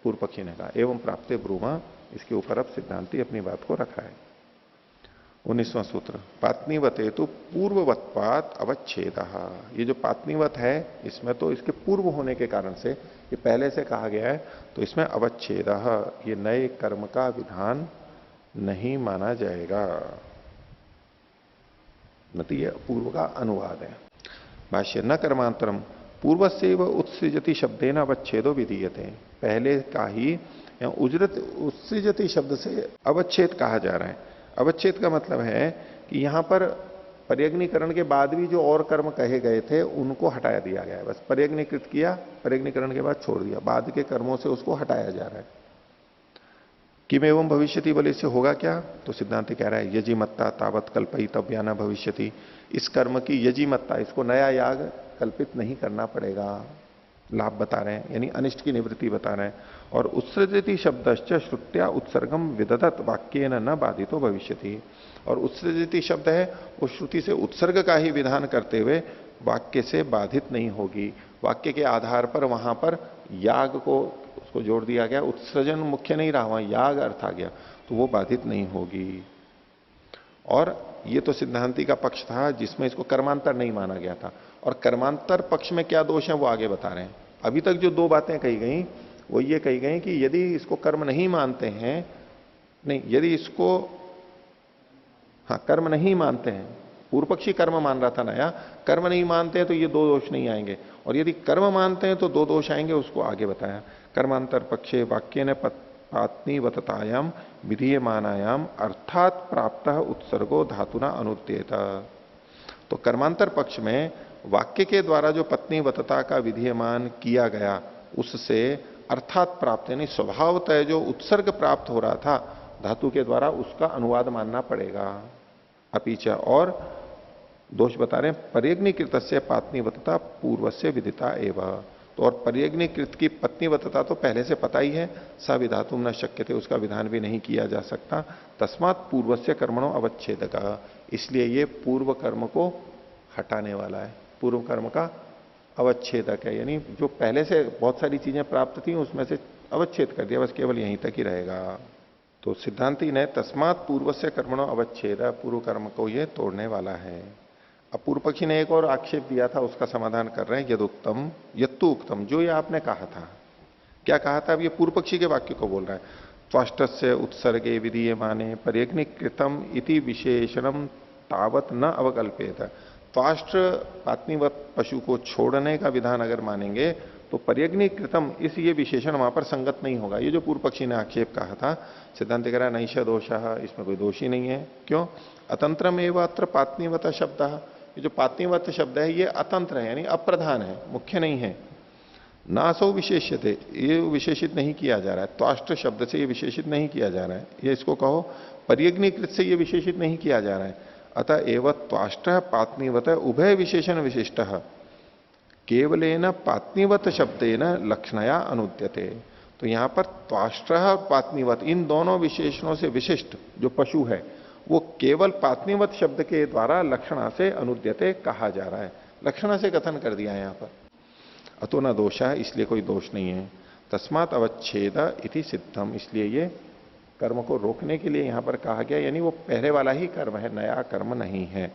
पूर्व पक्षी ने कहा। एवं प्राप्ते ब्रूमा, इसके ऊपर अब सिद्धांति अपनी बात को रखा है। 19वां सूत्र, पात्नीवते तो पूर्ववत्पात अवच्छेद, ये जो पात्नीवत है इसमें तो इसके पूर्व होने के कारण से ये पहले से कहा गया है, तो इसमें अवच्छेद, ये नए कर्म का विधान नहीं माना जाएगा, नती पूर्व का अनुवाद है। भाष्य, न कर्मांतरम पूर्व से व उत्सृजति शब्देन अवच्छेदो विधीयते, पहले का ही उजरत उत्सृजति शब्द से अवच्छेद कहा जा रहा है। अवच्छेद का मतलब है कि यहां पर पर्यग्निकरण के बाद भी जो और कर्म कहे गए थे उनको हटाया दिया गया है, बस पर्यग्निकृत किया, पर्यग्निकरण के बाद छोड़ दिया, बाद के कर्मों से उसको हटाया जा रहा है। किम एवं भविष्यति, बोले इससे होगा क्या? तो सिद्धांत कह रहा है यजिमत्ता तावत कल्पयितव्या न भविष्यति, इस कर्म की यजिमत्ता, इसको नया याग कल्पित नहीं करना पड़ेगा, लाभ बता रहे हैं, यानी अनिष्ट की निवृत्ति बता रहे हैं। और उत्सृजति शब्दश्च श्रुत्या उत्सर्गम विदधत वाक्येन न बाधितो भविष्यति, और उत्सृजति शब्द है वो श्रुति से उत्सर्ग का ही विधान करते हुए वाक्य से बाधित नहीं होगी। वाक्य के आधार पर वहां पर याग को उसको जोड़ दिया गया, उत्सर्जन मुख्य नहीं रहा, वहां याग अर्थ आ गया, तो वो बाधित नहीं होगी। और ये तो सिद्धांति का पक्ष था जिसमें इसको कर्मांतर नहीं माना गया था, और कर्मांतर पक्ष में क्या दोष है वो आगे बता रहे हैं। अभी तक जो दो बातें कही गई वो ये कही गई कि यदि इसको कर्म नहीं मानते हैं, नहीं, यदि इसको कर्म नहीं मानते हैं पूर्व पक्षी कर्म मान रहा था नया, कर्म नहीं मानते हैं तो ये दो दोष नहीं आएंगे, और यदि कर्म मानते हैं तो दो दोष आएंगे, उसको आगे बताया। कर्मांतर पक्षे वाक्य ने पत्नीवततायाम विधीयमानायाम अर्थात प्राप्त उत्सर्गो धातुना अनुद्येत। तो कर्मांतर पक्ष में वाक्य के द्वारा जो पत्नीवतता का विधीयमान किया गया उससे अर्थात प्राप्त यानी स्वभावतः जो उत्सर्ग प्राप्त हो रहा था धातु के द्वारा उसका अनुवाद मानना पड़ेगा। अपीचा और दोष बता रहे हैं पर्यग्निकृत से पात्नीवतता पूर्व से विदिता एवं। तो और पर्यग्निकृत की पत्नीवतता तो पहले से पता ही है, सविधातुम न शक्य थे, उसका विधान भी नहीं किया जा सकता। तस्मात पूर्व से कर्मणों अवच्छेदक, इसलिए ये पूर्व कर्म को हटाने वाला है, पूर्व कर्म का अवच्छेदक है, यानी जो पहले से बहुत सारी चीजें प्राप्त थी उसमें से अवच्छेद कर दिया, बस केवल यहीं तक ही रहेगा। तो सिद्धांति ने तस्मात पूर्व से कर्मणों अवच्छेद, पूर्व कर्म को ये तोड़ने वाला है। अब पूर्व पक्षी ने एक और आक्षेप दिया था, उसका समाधान कर रहे हैं। यदुक्तम यत्तु उक्तम, जो ये आपने कहा था, क्या कहा था? अब ये पूर्व पक्षी के वाक्य को बोल रहा है। त्वाष्टस्य उत्सर्गे विधीयमाने पर्यग्निकृतम इति विशेषणम तावत न अवकल्पेत। त्वाष्ट पात्नीवत पशु को छोड़ने का विधान अगर मानेंगे तो पर्यग्निकृतम इस ये विशेषण वहां पर संगत नहीं होगा। ये जो पूर्व पक्षी ने आक्षेप कहा था, सिद्धांत कह रहा है नैष दोषः, इसमें कोई दोष ही नहीं है। क्यों? अतंत्रम एवं अत्र पात्नीवत शब्द, ये जो पात्नीवत शब्द है ये अतंत्र है यानी अप्रधान है, मुख्य नहीं है। नासौ विशेष्यते, ये विशेषित नहीं किया जा रहा है, त्वाष्ट शब्द से ये विशेषित नहीं किया जा रहा है, ये इसको कहो पर्यग्निकृत से ये विशेषित नहीं किया जा रहा है। अतः एवं त्वाष्ट पात्नीवत उभय विशेषण विशिष्ट केवलेन पात्नीवत शब्देन लक्षणया अनुद्यते। तो यहां पर त्वाष्ट और पात्नीवत इन दोनों विशेषणों से विशिष्ट जो पशु है वो केवल पात्नीवत शब्द के द्वारा लक्षणा से अनुद्यते कहा जा रहा है, लक्षणा से कथन कर दिया है यहां पर। अतो न दोष है, इसलिए कोई दोष नहीं है। तस्मात अवच्छेद इति सिद्धम, इसलिए ये कर्म को रोकने के लिए यहां पर कहा गया, यानी वो पहले वाला ही कर्म है, नया कर्म नहीं है।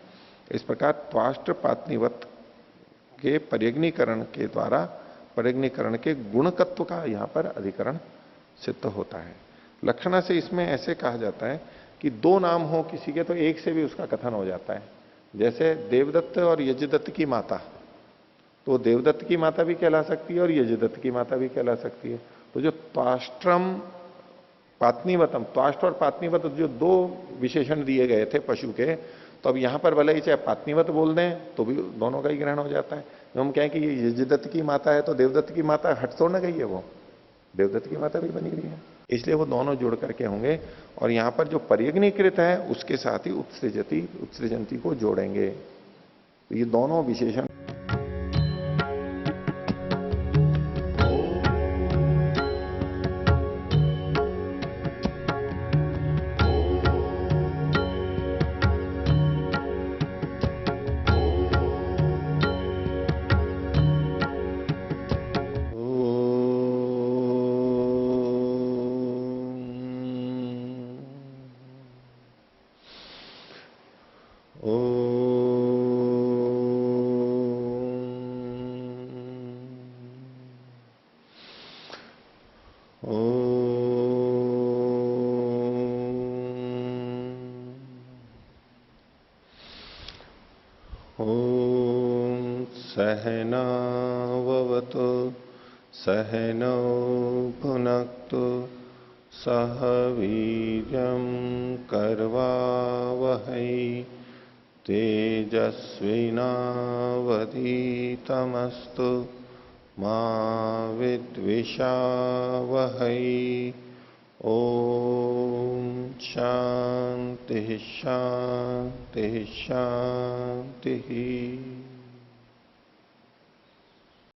इस प्रकार त्वाष्ट पात्नीवत के पर्यग्नीकरण के द्वारा पर्यग्नीकरण के गुणकत्व का यहां पर अधिकरण सिद्ध होता है। लक्षणा से इसमें ऐसे कहा जाता है कि दो नाम हो किसी के तो एक से भी उसका कथन हो जाता है। जैसे देवदत्त और यजदत्त की माता, तो देवदत्त की माता भी कहला सकती है और यजदत्त की माता भी कहला सकती है। तो जो त्वाष्ट्रम पात्नीवतम, त्वाष्ट और पात्नीवत जो दो विशेषण दिए गए थे पशु के, तो अब यहां पर भले ही चाहे पात्नीवत बोल दें तो भी दोनों का ही ग्रहण हो जाता है। जो हम कहें कि ये यजदत्त की माता है तो देवदत्त की माता हट तो न गई है, वो देवदत्त की माता भी बनी हुई है, इसलिए वो दोनों जुड़ करके होंगे। और यहां पर जो पर्यग्नीकृत है उसके साथ ही उत्सृजंती को जोड़ेंगे। तो ये दोनों विशेषण सहनाववतु सहनौ भुनक्तु सह वीर्यं करवावहै तेजस्विनावधीतमस्तु मा विद्विषावहै। ओम शांति शांति शांति।